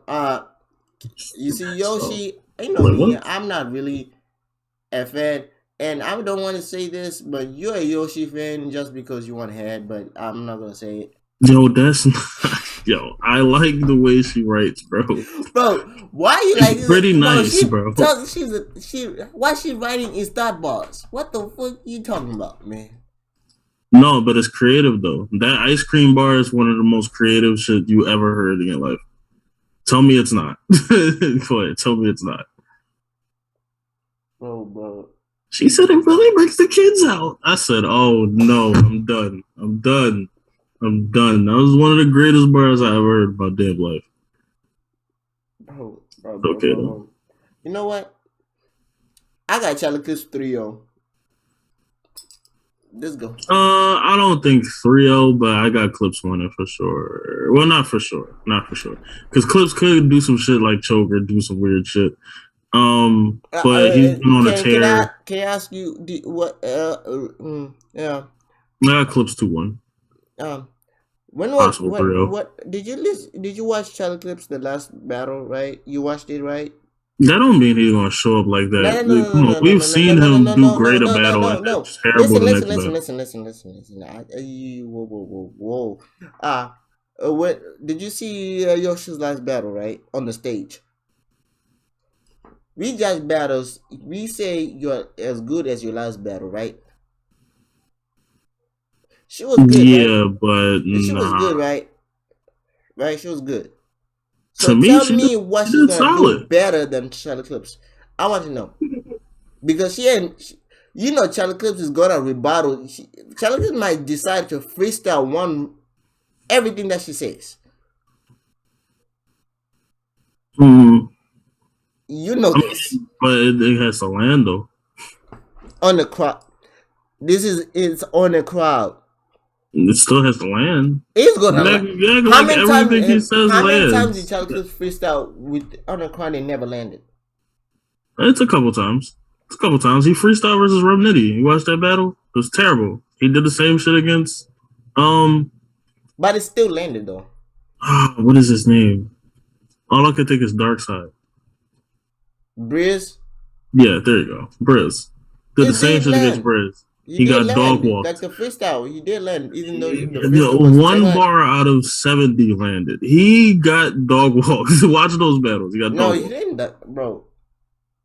You see, Yoshi, you know me, I'm not really a fan. And I don't want to say this, but you're a Yoshi fan just because you want head, but I'm not going to say it. Yo, that's not... Yo, I like the way she writes, bro. Bro, why you like this? Pretty nice, bro. Why she writing in thought bars? What the fuck you talking about, man? No, but it's creative, though. That ice cream bar is one of the most creative shit you ever heard in your life. Tell me it's not. Go ahead, tell me it's not. Bro. She said it really breaks the kids out. I said, oh, no, I'm done. That was one of the greatest bars I ever heard in my damn life. Bro. Okay. You know what? I got Chalikus 3-0. Let's go. I don't think 3-0, but I got Clips winning for sure. Well, not for sure. Because Clips could do some shit like Choker, do some weird shit. But he's been on a tear. Can I ask you what? Yeah. I got Clips 2-1. When was what did you listen? Did you watch Charlie Clips the last battle? Right, you watched it, right? That don't mean he's gonna show up like that. We've seen him do great a battle and it's terrible. Listen. Whoa. What did you see Yoshi's last battle? Right on the stage. We judge battles. We say you're as good as your last battle, right? She was good, yeah, right? But she was good, right? Right, she was good. So to tell me what she's gonna do better than Charlie Clips. I want to know because Charlie Clips is gonna rebuttal. Charlie Clips might decide to freestyle everything that she says. You know this, but it has to land though. On the crowd, it's on the crowd. It still has to land. It's gonna land. How many times did Charlie Clips freestyle on the crowd and never landed? It's a couple times. He freestyled versus Rum Nitty. You watched that battle? It was terrible. He did the same shit against but it still landed though. What is his name? All I can think is Dark Side. Briz? Yeah, there you go. Briz. Did the same shit against Briz. He got dog walked. Like the freestyle, he did land, even though the freestyle one bar out of 70 landed. He got dog walked. Watch those battles. He got dog walked. No, he didn't, bro.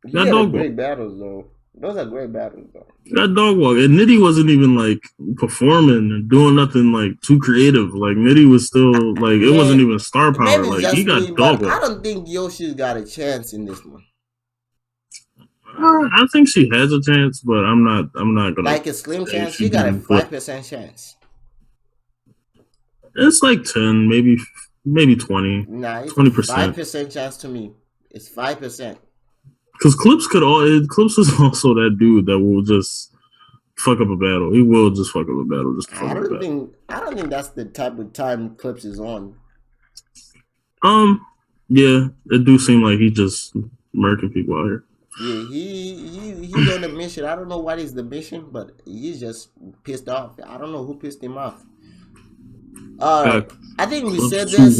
He got had great battles, though. Those are great battles, though. He got dog walked. And Nitty wasn't even, like, performing and doing nothing, like, too creative. Like, Nitty was still, like, it wasn't even star power. Like, he got dog walked. I don't think Yoshi's got a chance in this one. I think she has a chance, but I'm not gonna like a slim chance. She got a 5% chance. It's like 10, maybe 20. Nah, it's 20%. 5% chance to me. It's 5%. Because Clips is also that dude that will just fuck up a battle. He will just fuck up a battle. I don't think that's the type of time Clips is on. Yeah, it do seem like he just murking people out here. Yeah, he's on a mission. I don't know what is the mission, but he's just pissed off. I don't know who pissed him off. All right. I think we said this.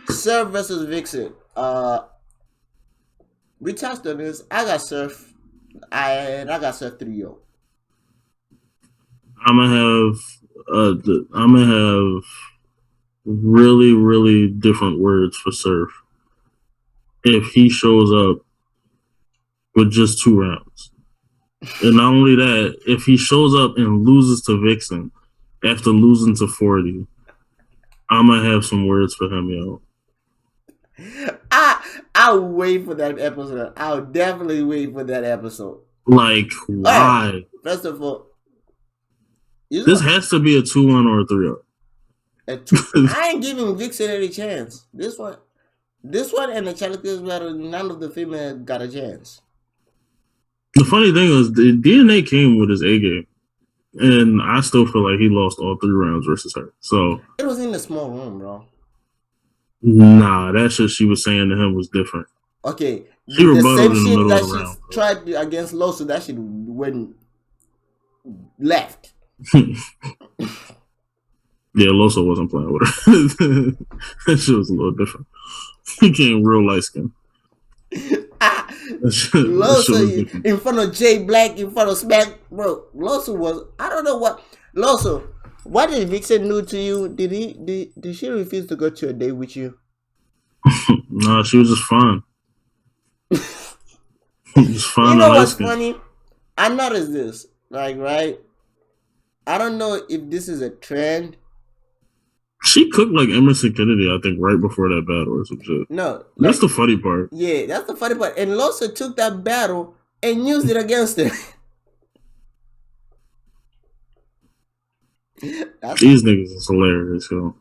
Surf versus Vixen. We touched on this. I got Surf. I got Surf 3-0. I'm gonna have really, really different words for Surf if he shows up with just 2 rounds. And not only that, if he shows up and loses to Vixen after losing to 40, I'm gonna have some words for him, yo. I'll wait for that episode. I'll definitely wait for that episode. Like, why? Right. First of all, this has to be a 2-1 or a 3-0. I ain't giving Vixen any chance. This one and the Chalices battle, none of the females got a chance. The funny thing is, the DNA came with his A game, and I still feel like he lost all 3 rounds versus her. So it was in the small room, bro. Nah, that shit she was saying to him was different. Okay, she the same shit that she tried against Loso, that shit went left. Yeah, Loso wasn't playing with her. That shit was a little different. He came real light skin. Loso in front of Jay Black, in front of Smack, bro. Loso was, I don't know what. Loso, what did Vixen do to you? Did she refuse to go to a date with you? No, she was just fun. Just fun. You know what's funny? I noticed this, like, right? I don't know if this is a trend. She cooked like Emerson Kennedy, I think, right before that battle or some shit. No. That's the funny part. Yeah, that's the funny part. And Losa took that battle and used it against her. These niggas is hilarious, yo.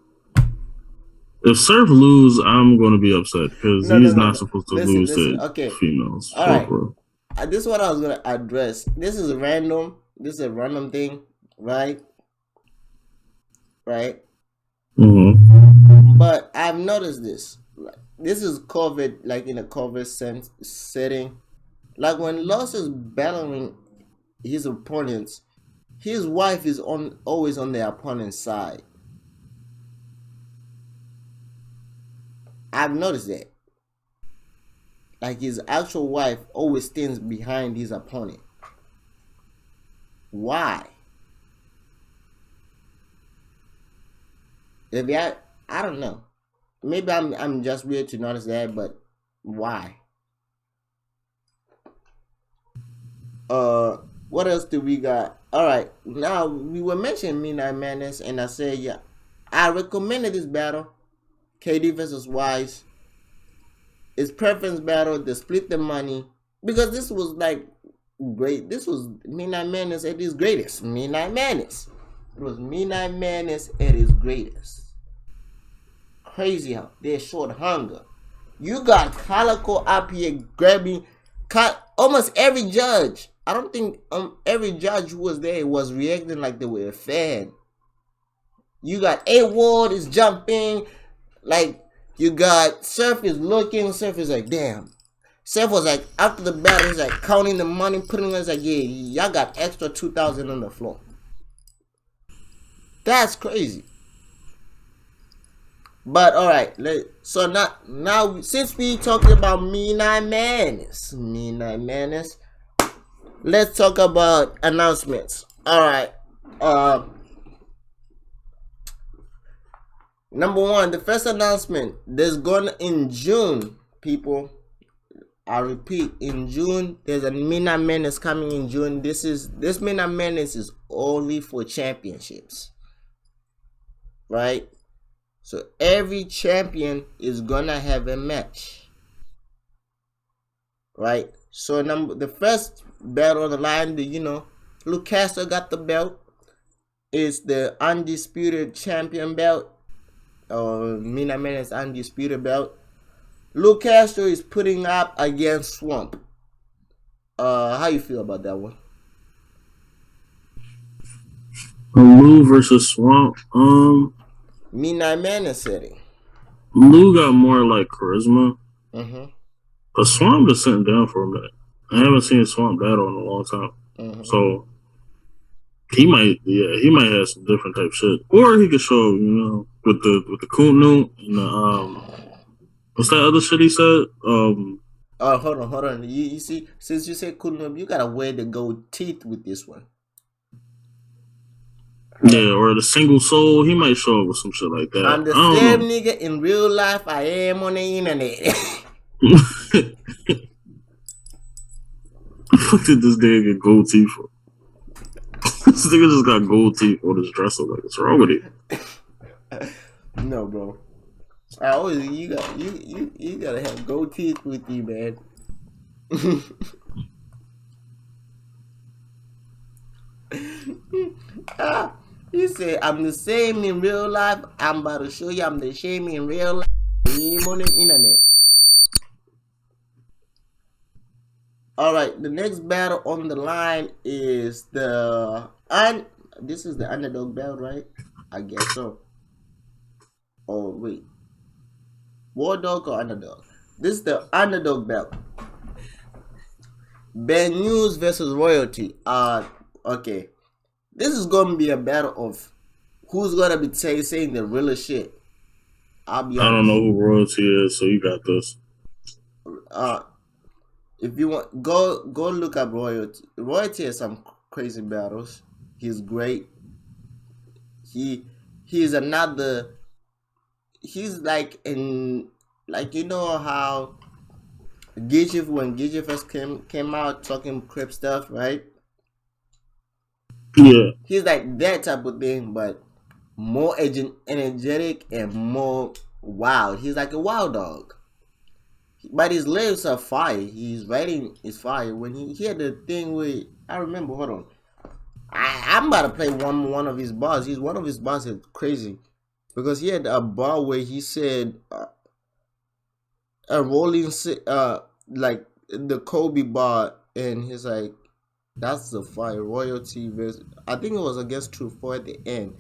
If Surf lose, I'm going to be upset because he's not supposed to lose to females. All right. This is what I was going to address. This is random. This is a random thing, right? Right? Mm-hmm. But I've noticed this. This is covered, like in a covered setting. Like when Loss is battling his opponents, his wife is always on the opponent's side. I've noticed that. Like his actual wife always stands behind his opponent. Why? I don't know. Maybe I'm just weird to notice that, but why? What else do we got? All right, now we were mentioning Midnight Madness, and I said, yeah, I recommended this battle, KD versus Wise. It's preference battle. They split the money because this was like great. This was Midnight Madness at its greatest. Midnight Madness. It was Midnight Madness at its greatest. Crazy how they're short hunger. You got Calico up here grabbing almost every judge. I don't think every judge who was there was reacting like they were a fan. You got A-Ward is jumping. Like, you got Surf is looking. Surf is like, damn. Surf was like, after the battle, he's like counting the money, putting it, like, yeah, y'all got extra 2,000 on the floor. That's crazy. But all right, so now since we talked about Midnight Madness, let's talk about announcements. All right, number one, the first announcement. There's gonna in June, people. I repeat, in June, there's a Midnight Madness coming in June. This Midnight Madness is only for championships, right? So every champion is gonna have a match, right? So the first battle on the line, Luke Castro got the belt. It's the undisputed champion belt, or Midnight Madness undisputed belt. Luke Castro is putting up against Swamp. How you feel about that one? Lou versus Swamp. Midnight Madness setting. Lou got more like charisma. Mm-hmm. But Swamp is sitting down for a minute. I haven't seen Swamp battle in a long time. Mm-hmm. So He might have some different type shit, or he could show, with the kunu and the what's that other shit he said? Oh, hold on. You see, since you said kunu, you gotta wear the gold teeth with this one. Yeah, or the single soul. He might show up with some shit like that. I'm the same nigga in real life I am on the internet. What did this nigga get gold teeth for? This nigga just got gold teeth on his dresser. Like, what's wrong with it? No, bro. I always you gotta have gold teeth with you, man. You say I'm the same in real life. I'm about to show you I'm the same in real life. I'm on the internet. Alright, the next battle on the line is this is the underdog battle, right? I guess so. Oh wait. War dog or underdog? This is the underdog battle. Ben News versus Royalty. Okay. This is gonna be a battle of who's gonna be saying the realest shit. I'll be honest. I don't know who Royalty is, so you got this. If you want, go look up Royalty. Royalty has some crazy battles. He's great. He's another. He's like you know how Gigi, when Gigi first came out talking crip stuff, right? Yeah. He's like that type of thing, but more energetic and more wild. He's like a wild dog. But his lyrics are fire. His writing is fire. When he had the thing with, I remember, hold on. I'm about to play one of his bars. One of his bars is crazy. Because he had a bar where he said a rolling like the Kobe bar, and he's like, that's the fire. Royalty versus, I think it was against True 4 at the end.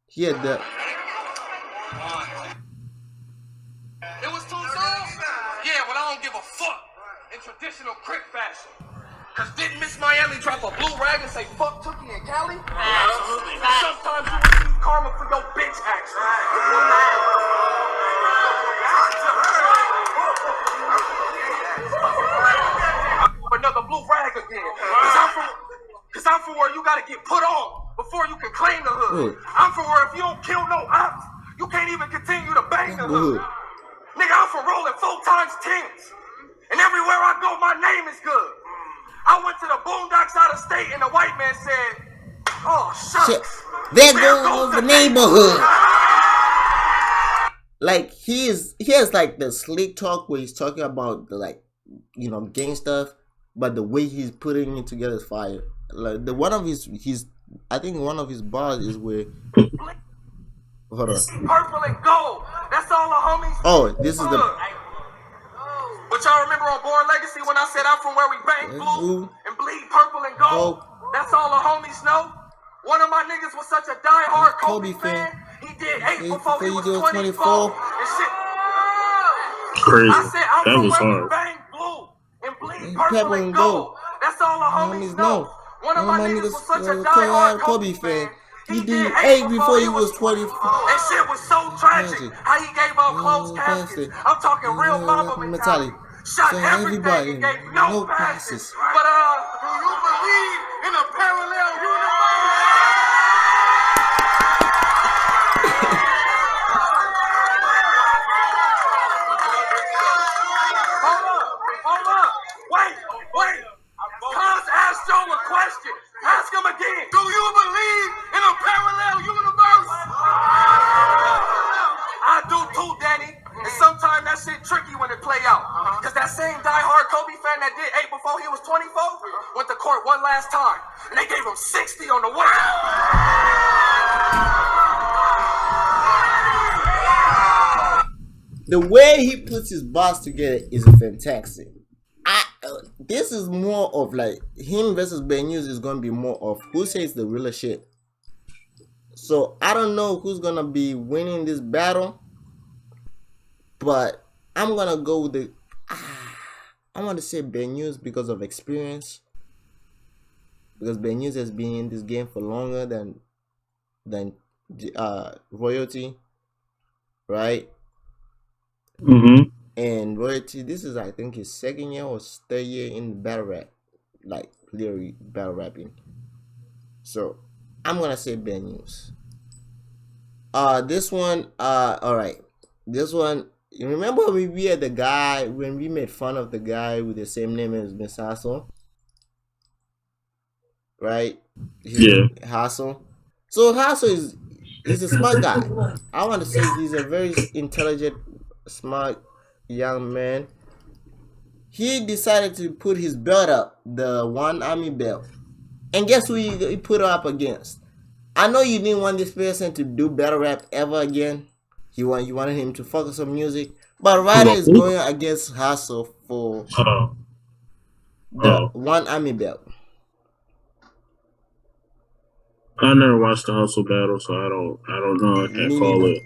He had the traditional crick fashion. Cause didn't Miss Miami drop a blue rag and say fuck Tookie and Cali? Absolutely. Sometimes you receive karma for your bitch actions. Another blue rag again. Cause I'm from where you gotta get put on before you can claim the hood. I'm from where if you don't kill no ops, you can't even continue to bang the hood. Nigga, I'm from rolling 4 times 10s. And everywhere I go, my name is good. I went to the boondocks out of state, and the white man said, oh, shucks. There goes the neighborhood. Like, he has like the slick talk where he's talking about the gang stuff, but the way he's putting it together is fire. Like I think one of his bars is where hold on. Purple and gold. That's all the homies. Oh, this is the But y'all remember on Born Legacy when I said I'm from where we bang blue and bleed purple and gold? That's all the homies know. One of my niggas was such a die-hard Kobe fan. He did 8 before he was 24. And shit. Crazy. I said I'm that from was where hard. we bang blue and bleed purple and gold. That's all the homies know. One of my niggas was such a die-hard Kobe fan. He did 8 before he was 24. That shit was so tragic. How he gave out closed caskets. I'm talking real mama mentality. Shot everybody and gave no passes. But do you believe in a parallel universe? Hold up. Wait. Cuz asked Joe a question. Ask him again. Do you believe in a parallel universe? I do too, Danny. And sometimes that shit tricky when it play out. Cause that same die-hard Kobe fan that did 8 before he was 24 went to court one last time. And they gave him 60 on the way. The way he puts his bars together is fantastic. This is more of like him versus Ben News is gonna be more of who says the realer shit. So I don't know who's gonna be winning this battle, but I'm gonna go with the. I want to say Ben News because of experience. because Ben News has been in this game for longer than Royalty, right? Mm-hmm. And Royalty, this is I think his second year or third year in battle rap, like literally battle rapping. So I'm gonna say Ben News. This one, all right. This one, you remember we had the guy when we made fun of the guy with the same name as Miss Hassel, right? Hassel. So Hassel he's a smart guy. I want to say he's a very intelligent, smart young man. He decided to put his belt up, the One Army belt, and guess who he put it up against? I know you didn't want this person to do battle rap ever again. You wanted him to focus on music, but Ryder is going against Hassel for the One Army belt. I never watched the Hustle battle, so I don't know. I can't call it.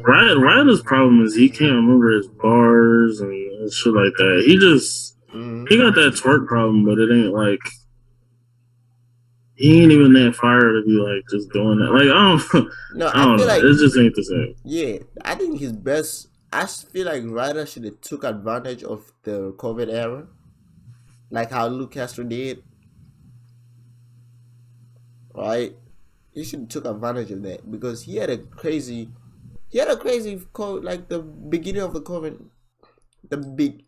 Ryder's problem is he can't remember his bars and shit like that. He just he got that twerk problem, but it ain't like. He ain't even that fire to be like just doing that. Like I don't know. Like it just ain't the same. Yeah, I think his best. I feel like Ryder should have took advantage of the COVID era, like how Luke Castro did. Right, he should have took advantage of that because he had a crazy like the beginning of the COVID,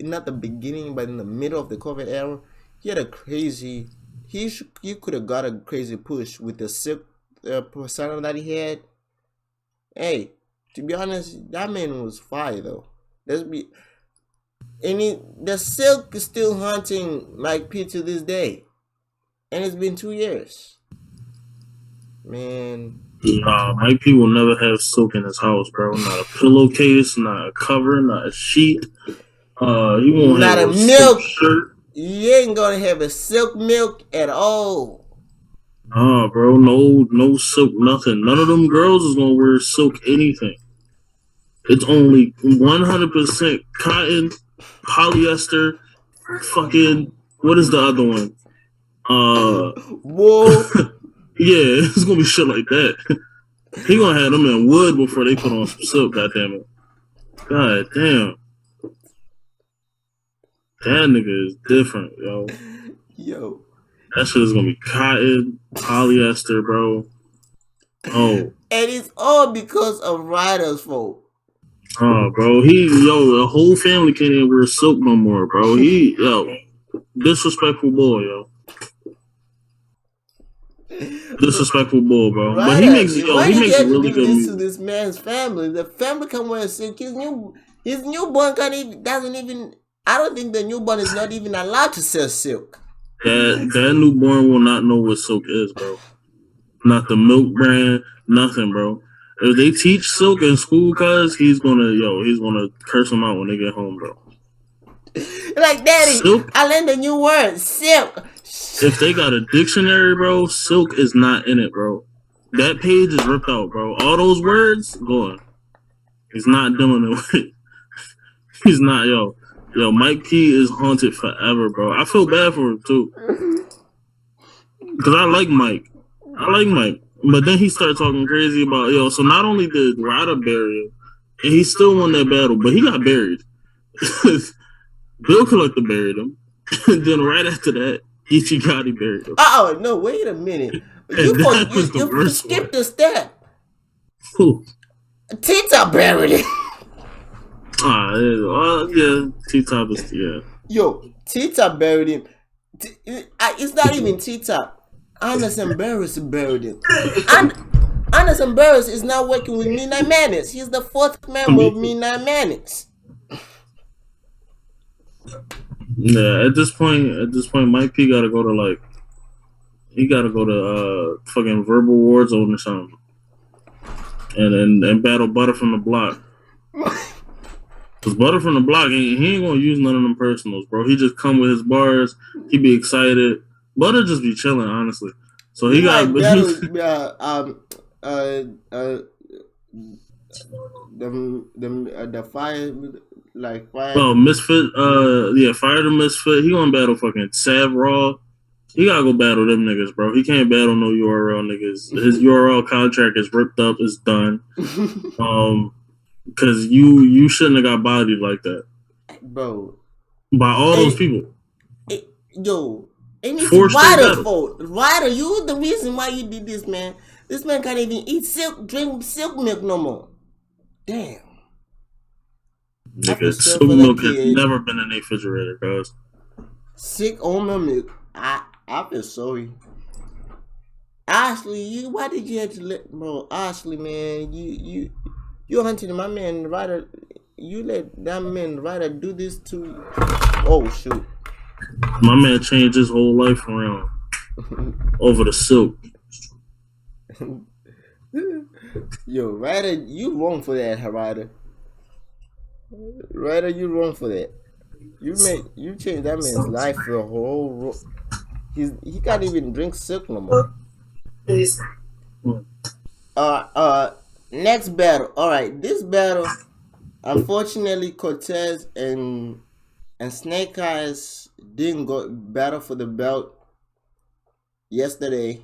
not the beginning, but in the middle of the COVID era, he had a crazy. He could have got a crazy push with the Silk persona that he had. Hey, to be honest, that man was fire though. The Silk is still haunting Mike P to this day, and it's been 2 years. Man, nah, Mike P will never have Silk in his house, bro. Not a pillowcase, not a cover, not a sheet. He won't not have a milk shirt. You ain't gonna have a Silk milk at all. Nah, bro, no Silk, nothing. None of them girls is gonna wear Silk anything. It's only 100% cotton, polyester, fucking. What is the other one? Wool. Yeah, it's gonna be shit like that. He gonna have them in wood before they put on some Silk. Goddamn it! God damn. That nigga is different, yo. Yo. That shit is gonna be cotton, polyester, bro. Oh. And it's all because of Ryder's fault. Oh, bro. The whole family can't even wear Silk no more, bro. Disrespectful boy, yo. Disrespectful bull, bro. Ryder, but he makes really good music. To this man's family. The family can wear Silk. His newborn doesn't even. I don't think the newborn is not even allowed to sell Silk. That newborn will not know what Silk is, bro. Not the milk brand, nothing, bro. If they teach Silk in school, cuz he's gonna curse them out when they get home, bro. Like, Daddy, Silk? I learned a new word, Silk. If they got a dictionary, bro, Silk is not in it, bro. That page is ripped out, bro. All those words, gone. He's not doing it. He's not, yo, Mike P is haunted forever, bro. I feel bad for him, too. Because I like Mike. But then he started talking crazy about, so not only did Ryder bury him, and he still won that battle, but he got buried. Bill Collector buried him. And then right after that, Ichi Gotti buried him. Oh, no, wait a minute. You skipped a step. Who? T-Top buried him. Yeah, T-Top is, yeah. Yo, T-Top buried him. It's not even T-Top. Anderson Barris buried him. Anderson Barris is now working with Midnight Madness. He's the 4th member of Midnight Madness. Yeah, at this point, Mike P gotta go to fucking Verbal War Zone or something, and battle Butter from the Block. Cause Butter from the Block, he ain't gonna use none of them personals, bro. He just come with his bars. He be excited. Butter just be chilling, honestly. So he got the fire. Like fire. Oh, Misfit. Fire the Misfit. He gonna battle fucking Sav Raw. He gotta go battle them niggas, bro. He can't battle no URL niggas. His URL contract is ripped up. It's done. Because you shouldn't have got bodied like that, bro. By all those people. Yo, and it's Ryder's fault. Ryder, you the reason why you did this, man. This man can't even drink silk milk no more. Damn. Nigga, silk milk has never been in a refrigerator, guys. Sick almond milk. I feel sorry. Ashley, why did you have to let Ashley, man, you hunting my man Ryder. You let that man Ryder do this to you. Oh shoot. My man changed his whole life around over the silk. Yo, Ryder, you wrong for that, Ryder. Ryder, you wrong for that. You changed that man's life for a whole. He can't even drink silk no more. Next battle. All right, this battle. Unfortunately, Cortez and Snake Eyes didn't go battle for the belt yesterday.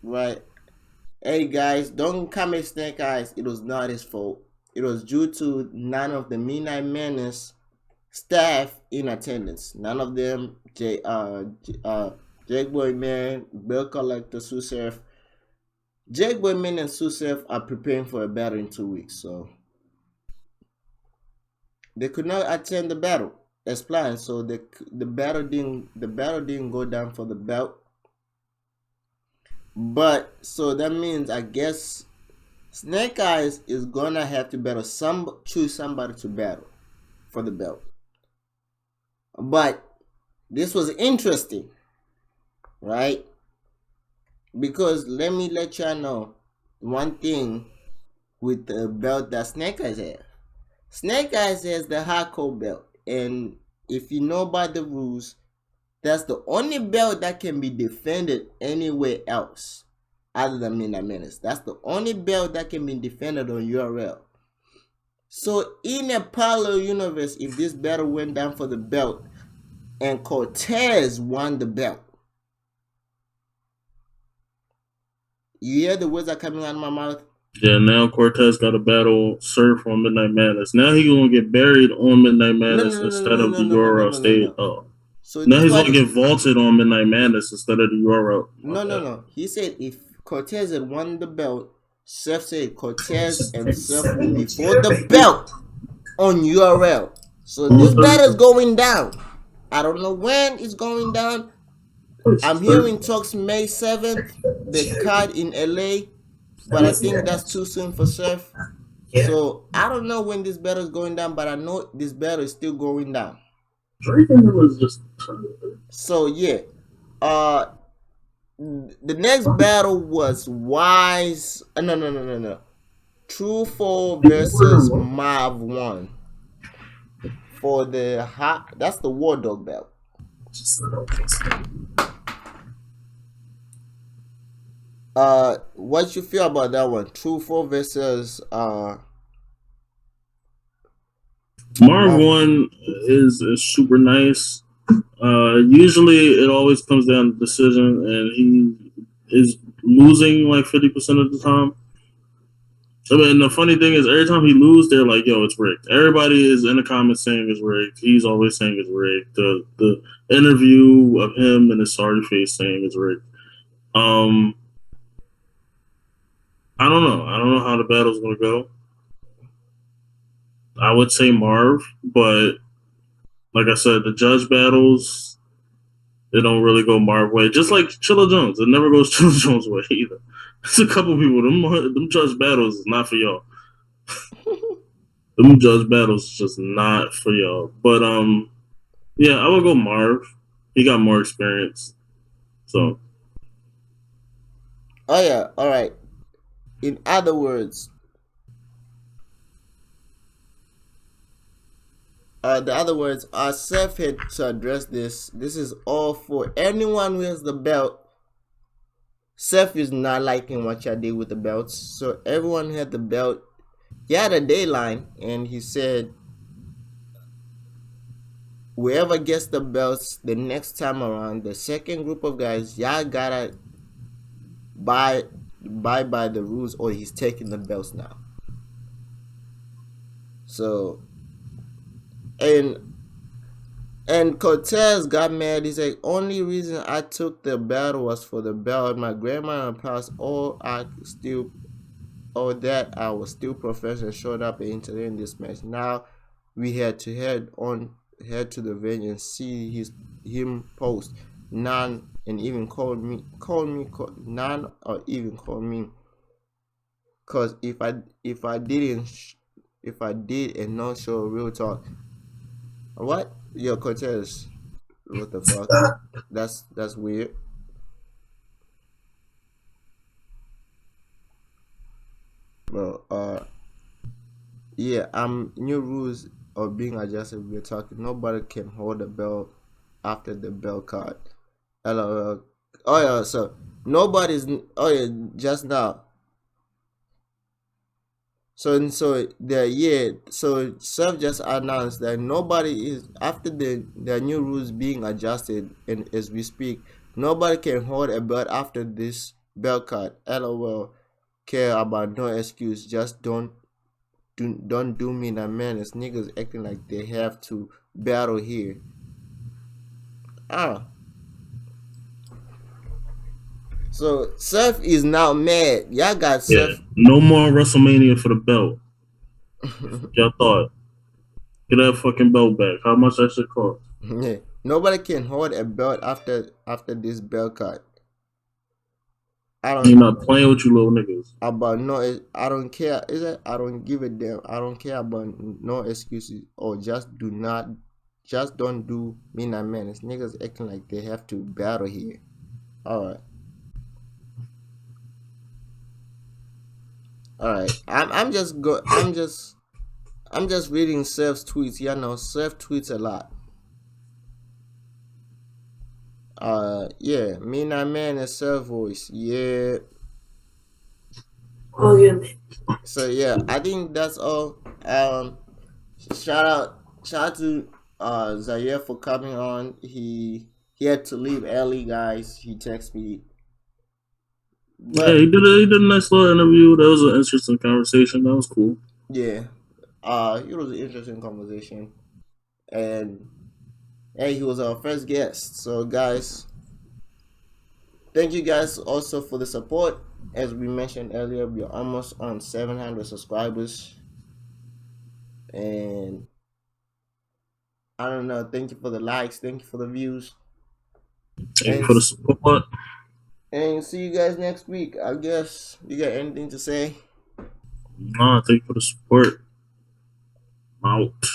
Right. Hey guys, don't come at Snake Eyes. It was not his fault. It was due to none of the Midnight Madness staff in attendance. None of them, Jake Boy Man, Bill Collector, Tsu Surf. Jake Boy Man and Tsu Surf are preparing for a battle in 2 weeks, so they could not attend the battle as planned. So the battle didn't go down for the belt. But so that means I guess Snake Eyes is gonna have to battle choose somebody to battle for the belt. But this was interesting, right? Because let me let y'all know one thing with the belt that Snake Eyes has. Snake Eyes has the hardcore belt, and if you know about the rules, that's the only belt that can be defended anywhere else other than Midnight Menace. That's the only belt that can be defended on URL. So in a parallel universe, if this battle went down for the belt and Cortez won the belt, you hear the words that are coming out of my mouth? Yeah, now Cortez got to battle Surf on Midnight Madness. Now he's going to get buried on Midnight Madness instead of the URL stage. So now he's going to get vaulted on Midnight Madness instead of the URL. No. He said if Cortez had won the belt, Surf said Cortez and Surf will be for the belt on URL. So this battle is going down. I don't know when it's going down. I'm hearing talks May 7th, the card in LA, but I think that's too soon for Surf. So I don't know when this battle is going down, but I know this battle is still going down. So yeah, the next battle was Wise. No. True 4 versus Marv 1 for the that's the War Dog belt. What you feel about that one? True 4 versus Marv 1 is super nice. Usually it always comes down to decision, and he is losing like 50% of the time. And the funny thing is, every time he loses, they're like, "Yo, it's rigged." Everybody is in the comments saying it's rigged. He's always saying it's rigged. The interview of him and his sorry face saying it's rigged. I don't know. I don't know how the battle's gonna go. I would say Marv, but like I said, the judge battles, they don't really go Marv way. Just like Chilla Jones, it never goes Chilla Jones way either. There's a couple people. Them judge battles is not for y'all. Them judge battles is just not for y'all. But yeah, I would go Marv. He got more experience. So. Oh yeah. All right. In other words, Seth had to address this. This is all for anyone who has the belt. Seth is not liking what y'all did with the belts. So everyone who had the belt, he had a deadline, and he said whoever gets the belts the next time around, the second group of guys, y'all gotta buy by the rules, or he's taking the belts now. So, and Cortez got mad. He said, only reason I took the battle was for the belt. My grandma passed all I was still professional, showed up and entered in this match. Now we had to head to the venue and see him post none, and even call me none, or even call me, cause if I did and not show real talk. What? Yo, Cortez, what the fuck? That's weird. Well, yeah, new rules are being adjusted. We're talking. Nobody can hold the belt after the belt cut. LOL. Oh yeah, so nobody's. Oh yeah, just now. So Surf just announced that nobody is, after the new rules being adjusted, and as we speak, nobody can hold a belt after this belt cut. LOL. Care about no excuse. Just don't do me that, man. It's niggas acting like they have to battle here. So Surf is now mad. Y'all got Surf. No more WrestleMania for the belt. Y'all thought. Get that fucking belt back. How much that should cost? Yeah. Nobody can hold a belt after this belt cut. You're not playing with you little niggas. About no, I don't care. Is it? I don't give a damn. I don't care about no excuses, or just don't do me that, man. It's niggas acting like they have to battle here. All right. I'm just reading Surf's tweets. You know, Surf tweets a lot. Yeah, me that, man, is Surf voice. Yeah. Oh yeah. So yeah, I think that's all. Shout out to Zaire for coming on. He had to leave early, guys. He texted me. But, yeah, he did a nice little interview. That was an interesting conversation. That was cool. Yeah. It was an interesting conversation. And hey, he was our first guest. So guys, thank you guys also for the support. As we mentioned earlier, we're almost on 700 subscribers. And I don't know, thank you for the likes, thank you for the views. Thank you for the support. And see you guys next week. I guess you got anything to say? No, thank you for the support. I'm out.